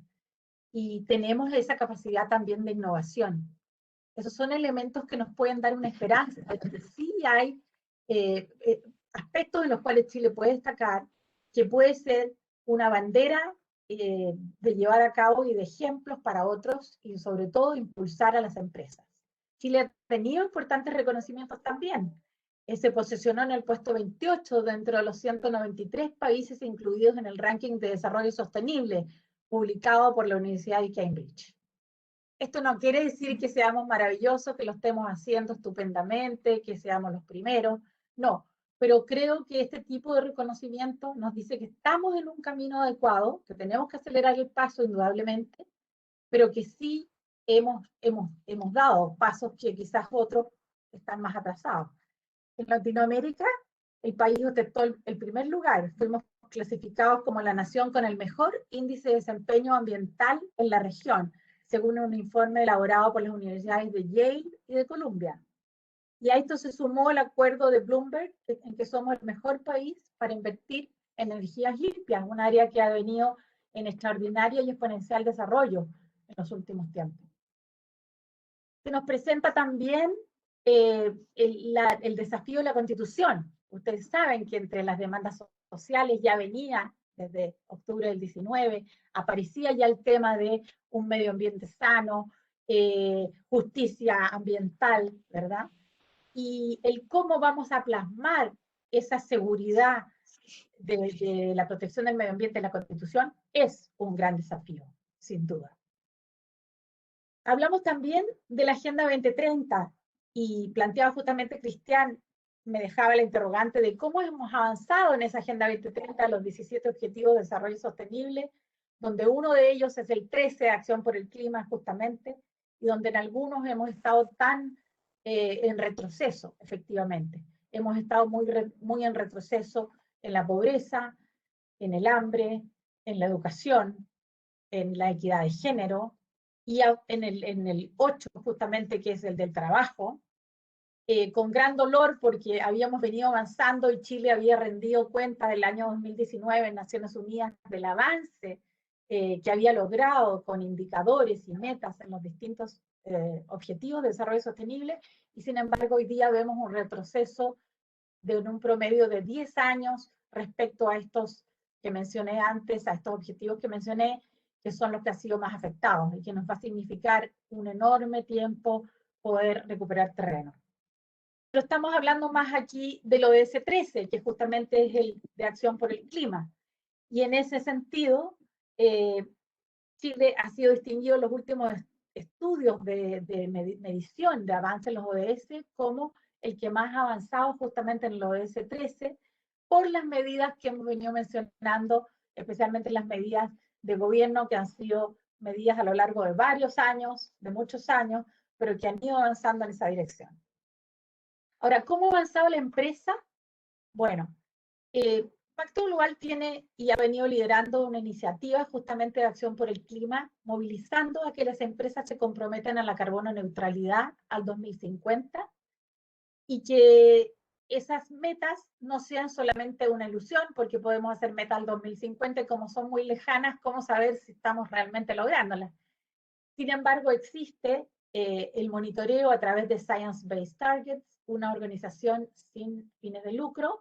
Speaker 5: Y tenemos esa capacidad también de innovación. Esos son elementos que nos pueden dar una esperanza, de que sí hay aspectos en los cuales Chile puede destacar, que puede ser una bandera de llevar a cabo y de ejemplos para otros, y sobre todo impulsar a las empresas. Chile ha tenido importantes reconocimientos también. Se posicionó en el puesto 28 dentro de los 193 países incluidos en el ranking de desarrollo sostenible, publicado por la Universidad de Cambridge. Esto no quiere decir que seamos maravillosos, que lo estemos haciendo estupendamente, que seamos los primeros, no, pero creo que este tipo de reconocimiento nos dice que estamos en un camino adecuado, que tenemos que acelerar el paso indudablemente, pero que sí hemos dado pasos que quizás otros están más atrasados. En Latinoamérica, el país ostentó el primer lugar. Fuimos clasificados como la nación con el mejor índice de desempeño ambiental en la región, según un informe elaborado por las universidades de Yale y de Columbia. Y a esto se sumó el acuerdo de Bloomberg, en que somos el mejor país para invertir en energías limpias, un área que ha venido en extraordinario y exponencial desarrollo en los últimos tiempos. Se nos presenta también el desafío de la Constitución. Ustedes saben que entre las demandas sociales ya venía desde octubre del 19, aparecía ya el tema de un medio ambiente sano, justicia ambiental, ¿verdad? Y el cómo vamos a plasmar esa seguridad de la protección del medio ambiente en la Constitución es un gran desafío, sin duda. Hablamos también de la Agenda 2030 y planteaba justamente Cristian, me dejaba la interrogante de cómo hemos avanzado en esa Agenda 2030, los 17 Objetivos de Desarrollo Sostenible, donde uno de ellos es el 13 de Acción por el Clima justamente, y donde en algunos hemos estado tan en retroceso, efectivamente. Hemos estado muy en retroceso en la pobreza, en el hambre, en la educación, en la equidad de género, y en el 8 justamente, que es el del trabajo, con gran dolor porque habíamos venido avanzando y Chile había rendido cuenta del año 2019 en Naciones Unidas del avance que había logrado con indicadores y metas en los distintos objetivos de desarrollo sostenible, y sin embargo hoy día vemos un retroceso de un promedio de 10 años respecto a estos que mencioné antes, a estos objetivos que mencioné, que son los que han sido más afectados y que nos va a significar un enorme tiempo poder recuperar terreno. Pero estamos hablando más aquí del ODS 13, que justamente es el de Acción por el Clima. Y en ese sentido, Chile ha sido distinguido en los últimos estudios de medición de avance en los ODS como el que más ha avanzado justamente en el ODS 13 por las medidas que hemos venido mencionando, especialmente las medidas de gobierno que han sido medidas a lo largo de varios años, de muchos años, pero que han ido avanzando en esa dirección. Ahora, ¿cómo ha avanzado la empresa? Bueno, Pacto Global tiene y ha venido liderando una iniciativa justamente de acción por el clima, movilizando a que las empresas se comprometan a la carbono neutralidad al 2050 y que esas metas no sean solamente una ilusión, porque podemos hacer metas al 2050 y como son muy lejanas, ¿cómo saber si estamos realmente lográndolas? Sin embargo, existe el monitoreo a través de Science Based Targets, una organización sin fines de lucro,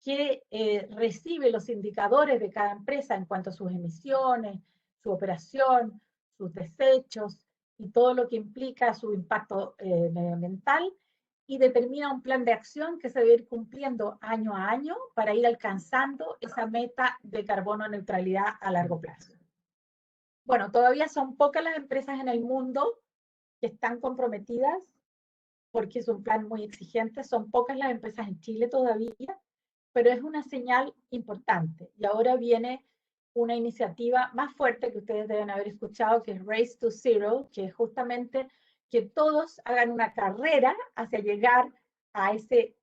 Speaker 5: que recibe los indicadores de cada empresa en cuanto a sus emisiones, su operación, sus desechos y todo lo que implica su impacto medioambiental, y determina un plan de acción que se debe ir cumpliendo año a año para ir alcanzando esa meta de carbono neutralidad a largo plazo. Bueno, todavía son pocas las empresas en el mundo que están comprometidas, porque es un plan muy exigente, son pocas las empresas en Chile todavía, pero es una señal importante. Y ahora viene una iniciativa más fuerte que ustedes deben haber escuchado, que es Race to Zero, que es justamente que todos hagan una carrera hacia llegar a ese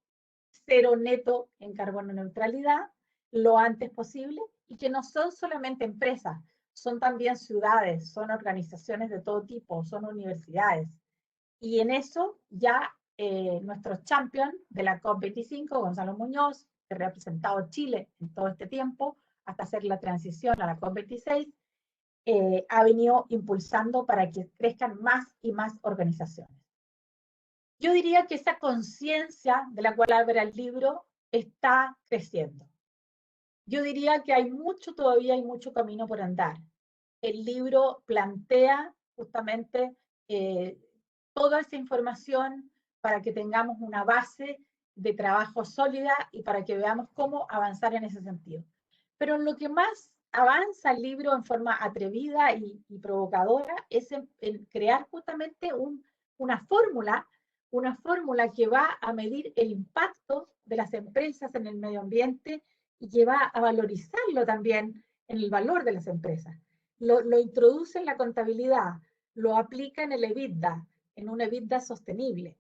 Speaker 5: cero neto en carbono neutralidad lo antes posible, y que no son solamente empresas, son también ciudades, son organizaciones de todo tipo, son universidades. Y en eso ya nuestro champion de la COP25, Gonzalo Muñoz, que ha representado Chile en todo este tiempo, hasta hacer la transición a la COP26, ha venido impulsando para que crezcan más y más organizaciones. Yo diría que esa conciencia de la cual habla el libro está creciendo. Yo diría que hay mucho camino por andar. El libro plantea justamente toda esa información para que tengamos una base de trabajo sólida y para que veamos cómo avanzar en ese sentido. Pero lo que más avanza el libro en forma atrevida y provocadora es en crear justamente una fórmula que va a medir el impacto de las empresas en el medio ambiente y que va a valorizarlo también en el valor de las empresas. Lo introduce en la contabilidad, lo aplica en el EBITDA, en un EBITDA sostenible.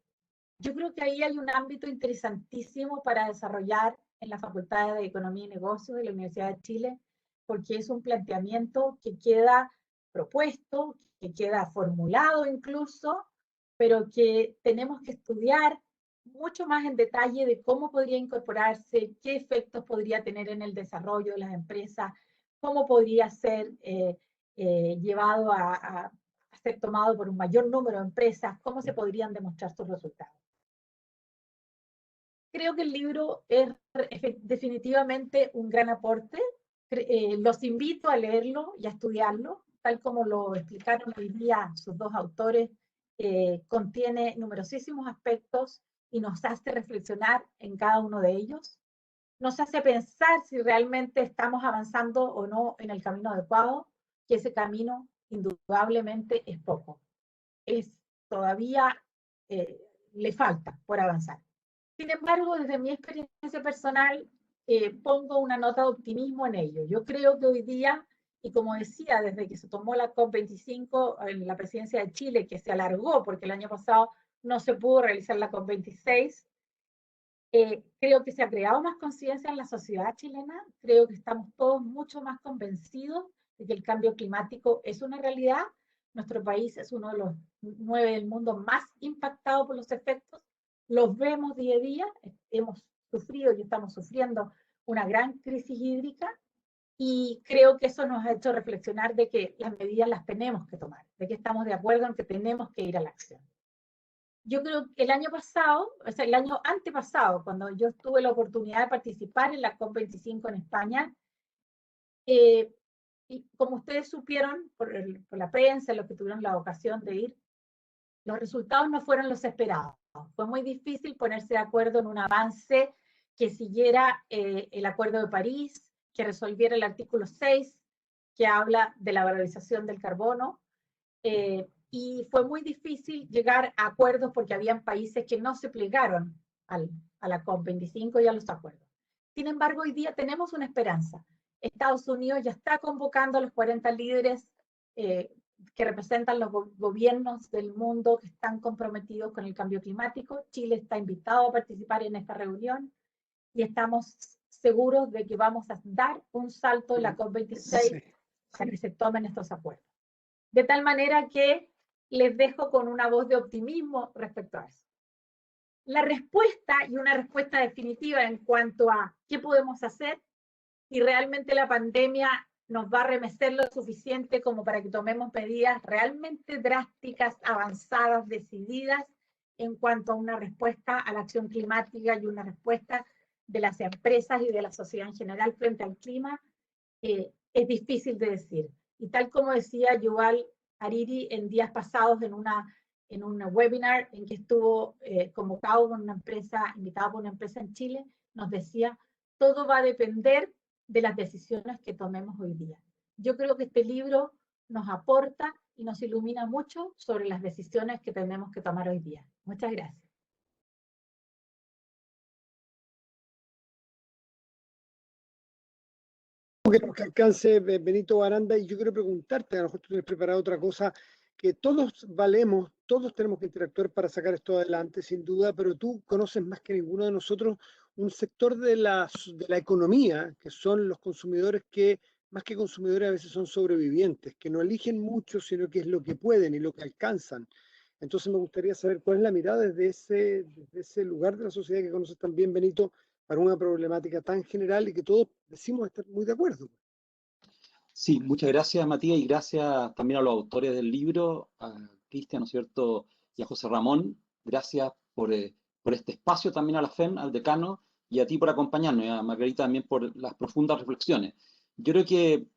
Speaker 5: Yo creo que ahí hay un ámbito interesantísimo para desarrollar en la Facultad de Economía y Negocios de la Universidad de Chile, porque es un planteamiento que queda propuesto, que queda formulado incluso, pero que tenemos que estudiar mucho más en detalle de cómo podría incorporarse, qué efectos podría tener en el desarrollo de las empresas, cómo podría ser llevado a ser tomado por un mayor número de empresas, cómo se podrían demostrar sus resultados. Creo que el libro es definitivamente un gran aporte. Los invito a leerlo y a estudiarlo, tal como lo explicaron hoy día sus dos autores. Contiene numerosísimos aspectos y nos hace reflexionar en cada uno de ellos. Nos hace pensar si realmente estamos avanzando o no en el camino adecuado, que ese camino indudablemente es poco. Todavía le falta por avanzar. Sin embargo, desde mi experiencia personal, pongo una nota de optimismo en ello. Yo creo que hoy día, y como decía, desde que se tomó la COP25 en la presidencia de Chile, que se alargó porque el año pasado no se pudo realizar la COP26, creo que se ha creado más conciencia en la sociedad chilena, creo que estamos todos mucho más convencidos de que el cambio climático es una realidad. Nuestro país es uno de los 9 del mundo más impactados por los efectos. Los vemos día a día, hemos sufrido y estamos sufriendo una gran crisis hídrica y creo que eso nos ha hecho reflexionar de que las medidas las tenemos que tomar, de que estamos de acuerdo en que tenemos que ir a la acción. Yo creo que el año pasado, o sea, el año antepasado, cuando yo tuve la oportunidad de participar en la COP25 en España, y como ustedes supieron por la prensa, los que tuvieron la ocasión de ir, los resultados no fueron los esperados. Fue muy difícil ponerse de acuerdo en un avance que siguiera el Acuerdo de París, que resolviera el artículo 6, que habla de la valorización del carbono, y fue muy difícil llegar a acuerdos porque habían países que no se plegaron a la COP25 y a los acuerdos. Sin embargo, hoy día tenemos una esperanza. Estados Unidos ya está convocando a los 40 líderes que representan los gobiernos del mundo que están comprometidos con el cambio climático. Chile está invitado a participar en esta reunión y estamos seguros de que vamos a dar un salto en la COP26 para que se tomen estos acuerdos. De tal manera que les dejo con una voz de optimismo respecto a eso. La respuesta, y una respuesta definitiva en cuanto a qué podemos hacer, si realmente la pandemia nos va a remecer lo suficiente como para que tomemos medidas realmente drásticas, avanzadas, decididas, en cuanto a una respuesta a la acción climática y una respuesta de las empresas y de la sociedad en general frente al clima, es difícil de decir. Y tal como decía Yuval Hariri en días pasados en un webinar en que estuvo convocado por una empresa, invitado por una empresa en Chile, nos decía, todo va a depender de las decisiones que tomemos hoy día. Yo creo que este libro nos aporta y nos ilumina mucho sobre las decisiones que tenemos que tomar hoy día. Muchas gracias.
Speaker 1: Que alcance Benito Baranda, y yo quiero preguntarte, a lo mejor tú tienes preparado otra cosa, que todos valemos, todos tenemos que interactuar para sacar esto adelante, sin duda, pero tú conoces más que ninguno de nosotros un sector de la economía, que son los consumidores que más que consumidores, a veces son sobrevivientes, que no eligen mucho, sino que es lo que pueden y lo que alcanzan. Entonces me gustaría saber cuál es la mirada desde ese lugar de la sociedad que conoces tan bien, Benito, para una problemática tan general y que todos decimos estar muy de acuerdo.
Speaker 6: Sí, muchas gracias, Matías, y gracias también a los autores del libro, a Cristian, ¿no es cierto?, y a José Ramón. Gracias por este espacio también a la FEM, al decano, y a ti por acompañarnos, y a Margarita también por las profundas reflexiones. Yo creo que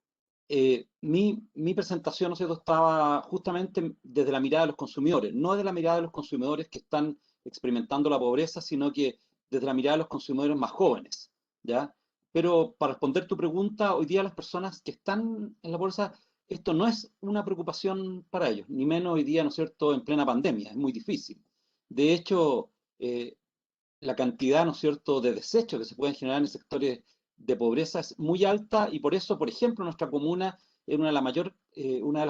Speaker 6: mi presentación, ¿no es cierto?, estaba justamente desde la mirada de los consumidores, no desde la mirada de los consumidores que están experimentando la pobreza, sino que desde la mirada de los consumidores más jóvenes, ¿ya? Pero para responder tu pregunta, hoy día las personas que están en la pobreza, esto no es una preocupación para ellos, ni menos hoy día, ¿no es cierto?, en plena pandemia, es muy difícil. De hecho, la cantidad, ¿no es cierto?, de desechos que se pueden generar en sectores de pobreza es muy alta, y por eso, por ejemplo, nuestra comuna es una de las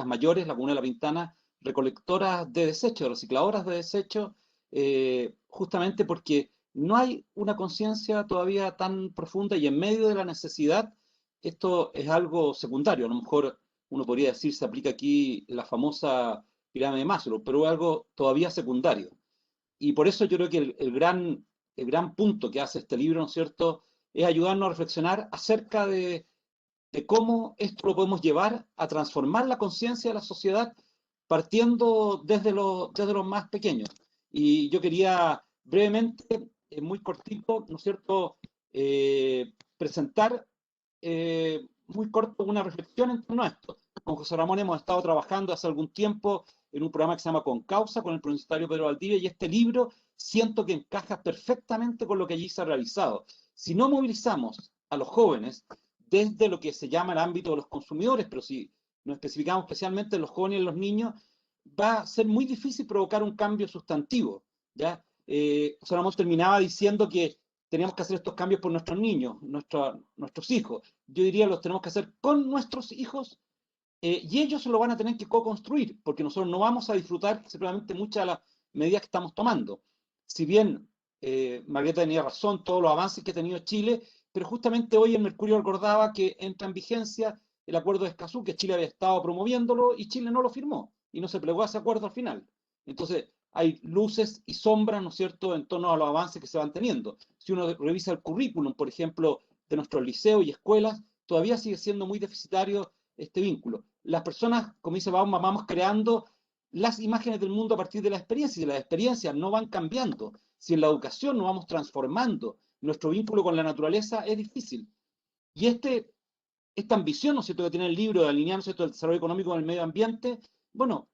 Speaker 6: mayores, la comuna de La Pintana, recolectoras de desechos, recicladoras de desechos, justamente porque no hay una conciencia todavía tan profunda, y en medio de la necesidad esto es algo secundario. A lo mejor uno podría decir, se aplica aquí la famosa pirámide de Maslow, pero es algo todavía secundario. Y por eso yo creo que el gran punto que hace este libro, ¿no es cierto?, es ayudarnos a reflexionar acerca de cómo esto lo podemos llevar a transformar la conciencia de la sociedad partiendo desde los más pequeños. Y yo quería brevemente, muy cortito, ¿no es cierto?, presentar muy corto una reflexión en torno a esto. Con José Ramón hemos estado trabajando hace algún tiempo en un programa que se llama Con Causa, con el universitario Pedro Valdivia, y este libro siento que encaja perfectamente con lo que allí se ha realizado. Si no movilizamos a los jóvenes desde lo que se llama el ámbito de los consumidores, pero si nos especificamos especialmente en los jóvenes y en los niños, va a ser muy difícil provocar un cambio sustantivo, ¿ya? José Ramón terminaba diciendo que teníamos que hacer estos cambios por nuestros niños, nuestros hijos. Yo diría los tenemos que hacer con nuestros hijos, y ellos lo van a tener que co-construir, porque nosotros no vamos a disfrutar simplemente muchas de las medidas que estamos tomando. Si bien Margarita tenía razón, todos los avances que ha tenido Chile, pero justamente hoy el Mercurio recordaba que entra en vigencia el acuerdo de Escazú, que Chile había estado promoviéndolo y Chile no lo firmó y no se plegó a ese acuerdo al final. Entonces hay luces y sombras, ¿no es cierto?, en torno a los avances que se van teniendo. Si uno revisa el currículum, por ejemplo, de nuestros liceos y escuelas, todavía sigue siendo muy deficitario este vínculo. Las personas, como dice Bauman, vamos creando las imágenes del mundo a partir de la experiencia, y las experiencias no van cambiando. Si en la educación nos vamos transformando, nuestro vínculo con la naturaleza es difícil. Y esta ambición, ¿no es cierto?, que tiene el libro de alinear, ¿no es cierto?, el desarrollo económico con el medio ambiente, bueno,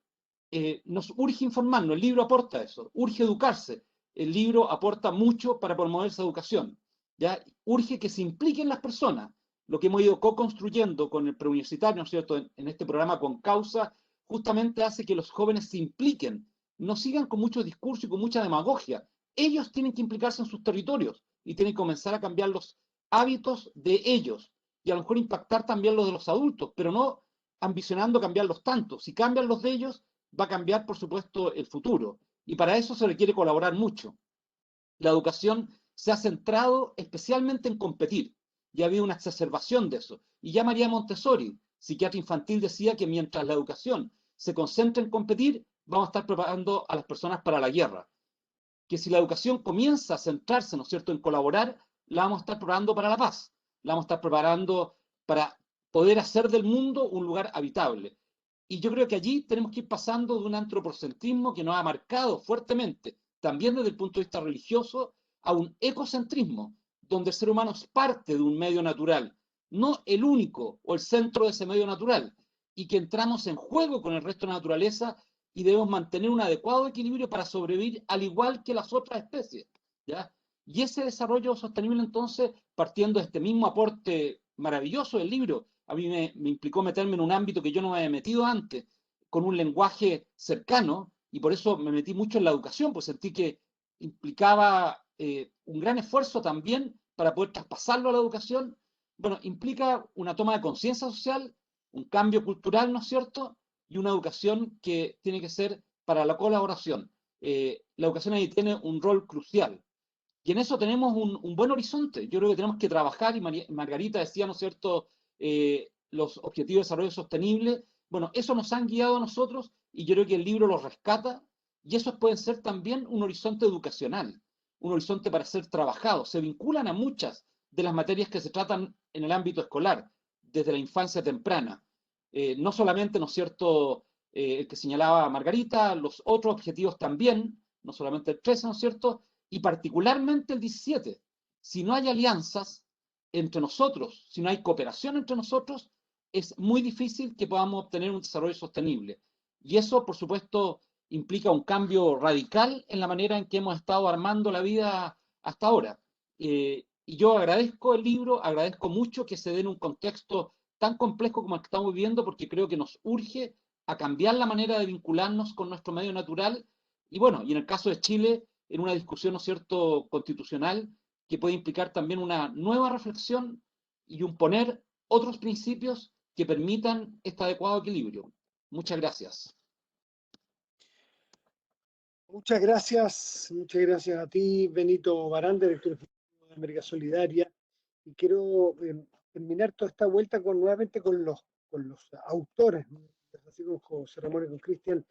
Speaker 6: nos urge informarnos, el libro aporta eso, urge educarse, el libro aporta mucho para promover esa educación, ¿ya? Urge que se impliquen las personas. Lo que hemos ido co-construyendo con el preuniversitario, ¿no es cierto?, en este programa Con Causa, justamente hace que los jóvenes se impliquen, no sigan con mucho discurso y con mucha demagogia. Ellos tienen que implicarse en sus territorios y tienen que comenzar a cambiar los hábitos de ellos, y a lo mejor impactar también los de los adultos, pero no ambicionando cambiarlos tanto. Si cambian los de ellos, va a cambiar, por supuesto, el futuro. Y para eso se requiere colaborar mucho. La educación se ha centrado especialmente en competir, y ha habido una exacerbación de eso. Y ya María Montessori, psiquiatra infantil, decía que mientras la educación se concentra en competir, vamos a estar preparando a las personas para la guerra. Que si la educación comienza a centrarse, ¿no es cierto?, en colaborar, la vamos a estar preparando para la paz, la vamos a estar preparando para poder hacer del mundo un lugar habitable. Y yo creo que allí tenemos que ir pasando de un antropocentrismo que nos ha marcado fuertemente, también desde el punto de vista religioso, a un ecocentrismo, donde el ser humano es parte de un medio natural, no el único o el centro de ese medio natural, y que entramos en juego con el resto de la naturaleza y debemos mantener un adecuado equilibrio para sobrevivir al igual que las otras especies, ¿ya? Y ese desarrollo sostenible, entonces, partiendo de este mismo aporte maravilloso del libro, a mí me implicó meterme en un ámbito que yo no me había metido antes, con un lenguaje cercano, y por eso me metí mucho en la educación, pues sentí que implicaba un gran esfuerzo también para poder traspasarlo a la educación. Bueno, implica una toma de conciencia social, un cambio cultural, ¿no es cierto?, y una educación que tiene que ser para la colaboración. La educación ahí tiene un rol crucial. Y en eso tenemos un buen horizonte. Yo creo que tenemos que trabajar, y Margarita decía, ¿no es cierto?, los Objetivos de Desarrollo Sostenible. Bueno, eso nos han guiado a nosotros y yo creo que el libro los rescata, y esos pueden ser también un horizonte educacional, un horizonte para ser trabajado. Se vinculan a muchas de las materias que se tratan en el ámbito escolar, desde la infancia temprana. No solamente, ¿no es cierto?, el que señalaba Margarita, los otros objetivos también, no solamente el 13, ¿no es cierto?, y particularmente el 17. Si no hay alianzas entre nosotros, si no hay cooperación entre nosotros, es muy difícil que podamos obtener un desarrollo sostenible. Y eso, por supuesto, implica un cambio radical en la manera en que hemos estado armando la vida hasta ahora. Y yo agradezco el libro, agradezco mucho que se dé en un contexto tan complejo como el que estamos viviendo, porque creo que nos urge a cambiar la manera de vincularnos con nuestro medio natural. Y bueno, y en el caso de Chile, en una discusión, ¿no es cierto?, constitucional, que puede implicar también una nueva reflexión y un poner otros principios que permitan este adecuado equilibrio. Muchas gracias.
Speaker 1: Muchas gracias a ti, Benito Baranda, director ejecutivo de América Solidaria. Y quiero terminar toda esta vuelta nuevamente con los autores, ¿no?, así con José Ramón y con Cristian,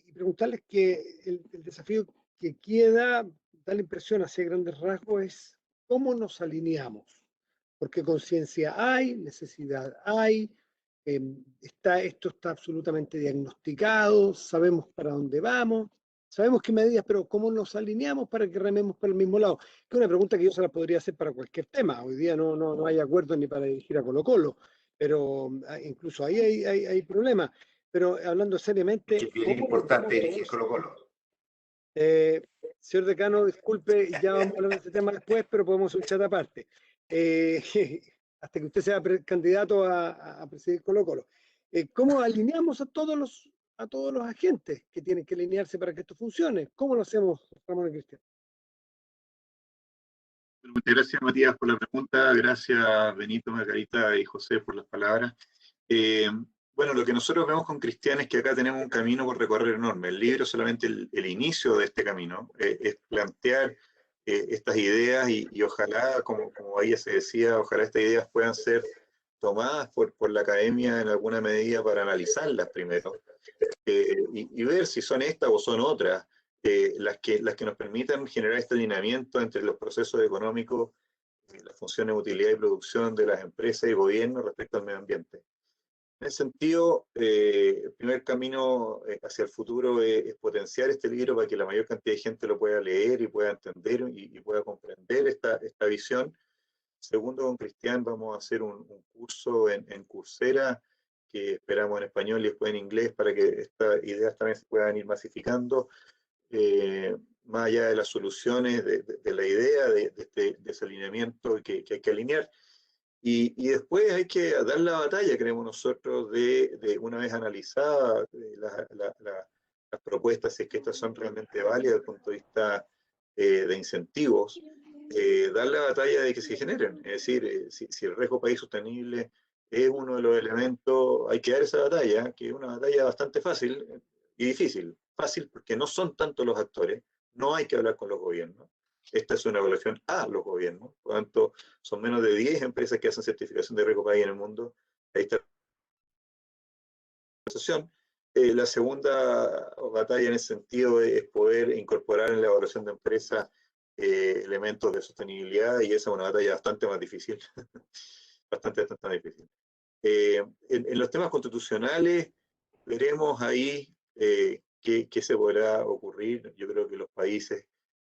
Speaker 1: y preguntarles que el desafío que queda, da la impresión hacia grandes rasgos, es cómo nos alineamos, porque conciencia hay, necesidad hay, esto está absolutamente diagnosticado, sabemos para dónde vamos, sabemos qué medidas, pero cómo nos alineamos para que rememos por el mismo lado. Que es una pregunta que yo se la podría hacer para cualquier tema. Hoy día no hay acuerdo ni para dirigir a Colo-Colo, pero incluso ahí hay problemas. Pero hablando seriamente,
Speaker 2: Es bien importante dirigir Colo-Colo.
Speaker 1: Señor decano, disculpe, ya vamos a hablar de este tema después, pero podemos hacer un chat aparte. Hasta que usted sea candidato a presidir Colo-Colo. ¿Cómo alineamos a todos los agentes que tienen que alinearse para que esto funcione? ¿Cómo lo hacemos, Ramón y Cristian?
Speaker 3: Muchas gracias, Matías, por la pregunta. Gracias, Benito, Margarita y José, por las palabras. Bueno, lo que nosotros vemos con Cristian es que acá tenemos un camino por recorrer enorme. El libro es solamente el inicio de este camino, es plantear estas ideas y ojalá, como ella se decía, ojalá estas ideas puedan ser tomadas por la academia en alguna medida para analizarlas primero y ver si son estas o son otras las que nos permitan generar este alineamiento entre los procesos económicos, las funciones de utilidad y producción de las empresas y gobierno respecto al medio ambiente. En ese sentido, el primer camino hacia el futuro es potenciar este libro para que la mayor cantidad de gente lo pueda leer y pueda entender y pueda comprender esta visión. Segundo, con Cristian vamos a hacer un curso en Coursera, que esperamos en español y después en inglés, para que estas ideas también se puedan ir masificando, más allá de las soluciones, de la idea de este desalineamiento que hay que alinear. Y después hay que dar la batalla, creemos nosotros, de una vez analizadas las propuestas, si es que estas son realmente válidas desde el punto de vista de incentivos, dar la batalla de que se generen. Es decir, si el riesgo país sostenible es uno de los elementos, hay que dar esa batalla, que es una batalla bastante fácil y difícil. Fácil porque no son tantos los actores, no hay que hablar con los gobiernos. Esta es una evaluación a los gobiernos, por lo tanto, son menos de 10 empresas que hacen certificación de riesgo país en el mundo. Ahí está la situación. La segunda batalla en ese sentido es poder incorporar en la evaluación de empresas elementos de sostenibilidad, y esa es una batalla bastante más difícil. bastante más difícil. En los temas constitucionales, veremos ahí qué se podrá ocurrir. Yo creo que los países,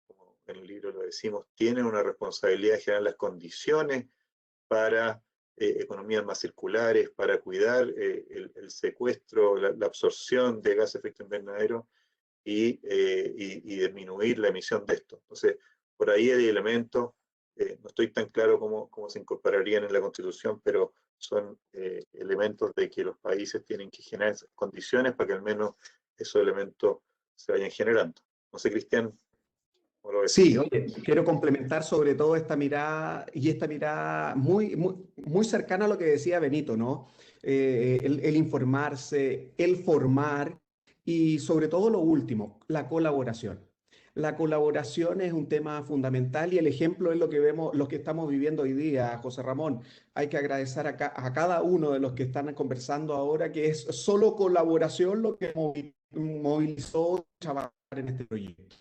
Speaker 3: como en el libro lo decimos, tienen una responsabilidad de generar las condiciones para economías más circulares, para cuidar el secuestro, la absorción de gases de efecto invernadero y disminuir la emisión de esto. Entonces, por ahí hay elementos, no estoy tan claro cómo se incorporarían en la Constitución, pero son elementos de que los países tienen que generar condiciones para que al menos esos elementos se vayan generando. No sé, Cristian.
Speaker 4: Sí, oye, quiero complementar sobre todo esta mirada muy cercana a lo que decía Benito, ¿no? El informarse, el formar y sobre todo lo último, la colaboración. la colaboración es un tema fundamental y el ejemplo es lo que vemos, lo que estamos viviendo hoy día, José Ramón. Hay que agradecer a cada uno de los que están conversando ahora, que es solo colaboración lo que movilizó trabajar en este proyecto.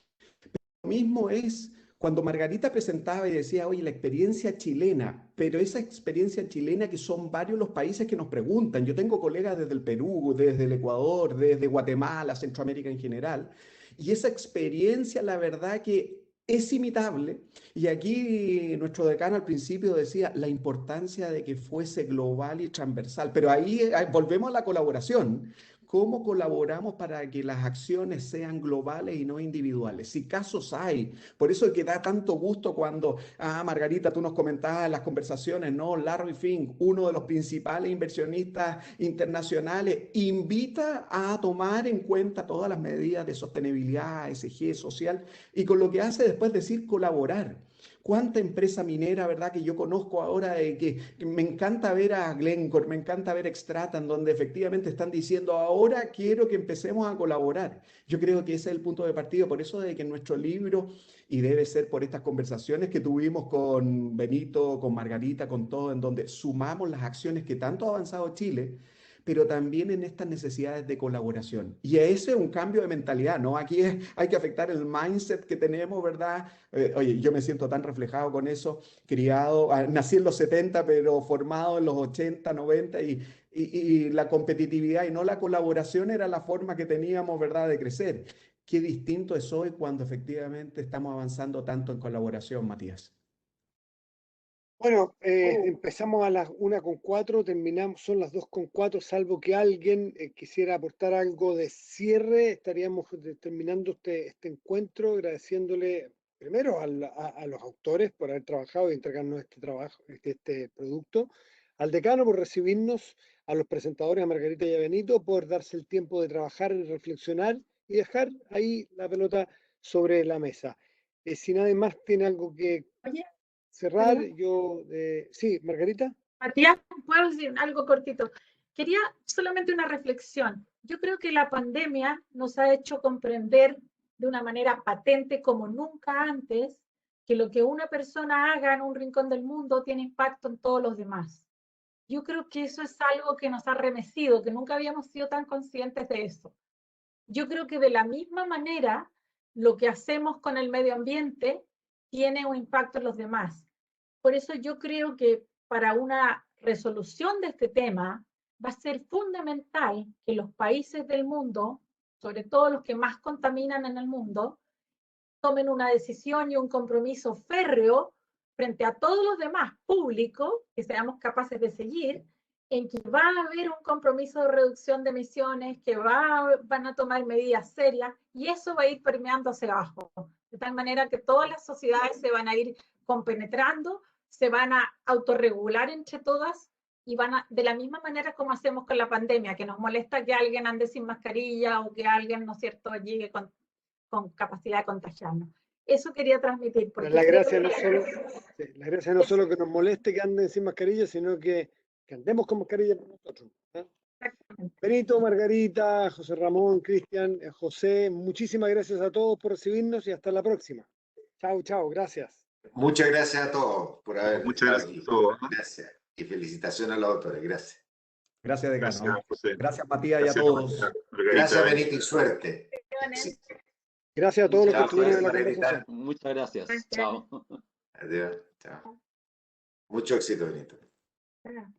Speaker 4: Lo mismo es cuando Margarita presentaba y decía, oye, la experiencia chilena, pero esa experiencia chilena que son varios los países que nos preguntan. Yo tengo colegas desde el Perú, desde el Ecuador, desde Guatemala, Centroamérica en general, y esa experiencia, la verdad que es imitable. Y aquí nuestro decano al principio decía la importancia de que fuese global y transversal, pero ahí volvemos a la colaboración. ¿Cómo colaboramos para que las acciones sean globales y no individuales? Si casos hay, por eso es que da tanto gusto cuando, Margarita, tú nos comentabas en las conversaciones, ¿no? Larry Fink, uno de los principales inversionistas internacionales, invita a tomar en cuenta todas las medidas de sostenibilidad, ESG, social, y con lo que hace después decir colaborar. ¿Cuánta empresa minera, verdad, que yo conozco ahora, que me encanta ver a Glencore, me encanta ver Extratan, donde efectivamente están diciendo, ahora quiero que empecemos a colaborar? Yo creo que ese es el punto de partida, por eso de que en nuestro libro, y debe ser por estas conversaciones que tuvimos con Benito, con Margarita, con todo, en donde sumamos las acciones que tanto ha avanzado Chile, pero también en estas necesidades de colaboración. Y ese es un cambio de mentalidad, ¿no? Aquí hay que afectar el mindset que tenemos, ¿verdad? Oye, yo me siento tan reflejado con eso, criado, nací en los 70, pero formado en los 80, 90, y la competitividad y no la colaboración era la forma que teníamos, ¿verdad?, de crecer. Qué distinto es hoy cuando efectivamente estamos avanzando tanto en colaboración, Matías.
Speaker 1: Bueno, empezamos a las 1:04, terminamos, son las 2:04, salvo que alguien quisiera aportar algo de cierre, estaríamos terminando este encuentro agradeciéndole primero a los autores por haber trabajado y entregarnos este trabajo, este producto, al decano por recibirnos, a los presentadores, a Margarita y a Benito, por darse el tiempo de trabajar, y reflexionar y dejar ahí la pelota sobre la mesa. Si nadie más tiene algo que
Speaker 5: Oye,
Speaker 1: cerrar,
Speaker 5: perdón.
Speaker 1: sí, Margarita.
Speaker 5: Matías, puedo decir algo cortito. Quería solamente una reflexión. Yo creo que la pandemia nos ha hecho comprender de una manera patente como nunca antes que lo que una persona haga en un rincón del mundo tiene impacto en todos los demás. Yo creo que eso es algo que nos ha remecido, que nunca habíamos sido tan conscientes de eso. Yo creo que de la misma manera, lo que hacemos con el medio ambiente tiene un impacto en los demás. Por eso yo creo que para una resolución de este tema va a ser fundamental que los países del mundo, sobre todo los que más contaminan en el mundo, tomen una decisión y un compromiso férreo frente a todos los demás públicos que seamos capaces de seguir, en que va a haber un compromiso de reducción de emisiones, que van a tomar medidas serias, y eso va a ir permeando hacia abajo, de tal manera que todas las sociedades se van a ir compenetrando, se van a autorregular entre todas, y van a, de la misma manera como hacemos con la pandemia, que nos molesta que alguien ande sin mascarilla o que alguien, ¿no es cierto?, llegue con capacidad de contagiarnos. Eso quería transmitir.
Speaker 1: Porque la gracia no solo que nos moleste que anden sin mascarilla, sino que andemos con mascarilla por nosotros.
Speaker 5: Exactamente.
Speaker 1: Benito, Margarita, José Ramón, Cristian, José, muchísimas gracias a todos por recibirnos y hasta la próxima. Chao, chao, gracias.
Speaker 2: Muchas gracias a todos por haber
Speaker 3: Muchas
Speaker 2: estado
Speaker 3: gracias
Speaker 2: aquí.
Speaker 3: a todos.
Speaker 2: Gracias. Y felicitaciones a los autores. Gracias.
Speaker 4: Gracias, decano.
Speaker 3: Gracias, José.
Speaker 4: Gracias, Matías, y a
Speaker 3: Gracias,
Speaker 4: todos.
Speaker 3: Margarita.
Speaker 2: Gracias, Benito, y suerte.
Speaker 5: Sí.
Speaker 1: Gracias a todos los que
Speaker 6: Muchas
Speaker 1: estuvieron en la
Speaker 2: gracias,
Speaker 1: conversación.
Speaker 6: Muchas gracias.
Speaker 5: Gracias.
Speaker 6: Chao.
Speaker 2: Adiós. Chao. Mucho éxito, Benito.
Speaker 5: Claro.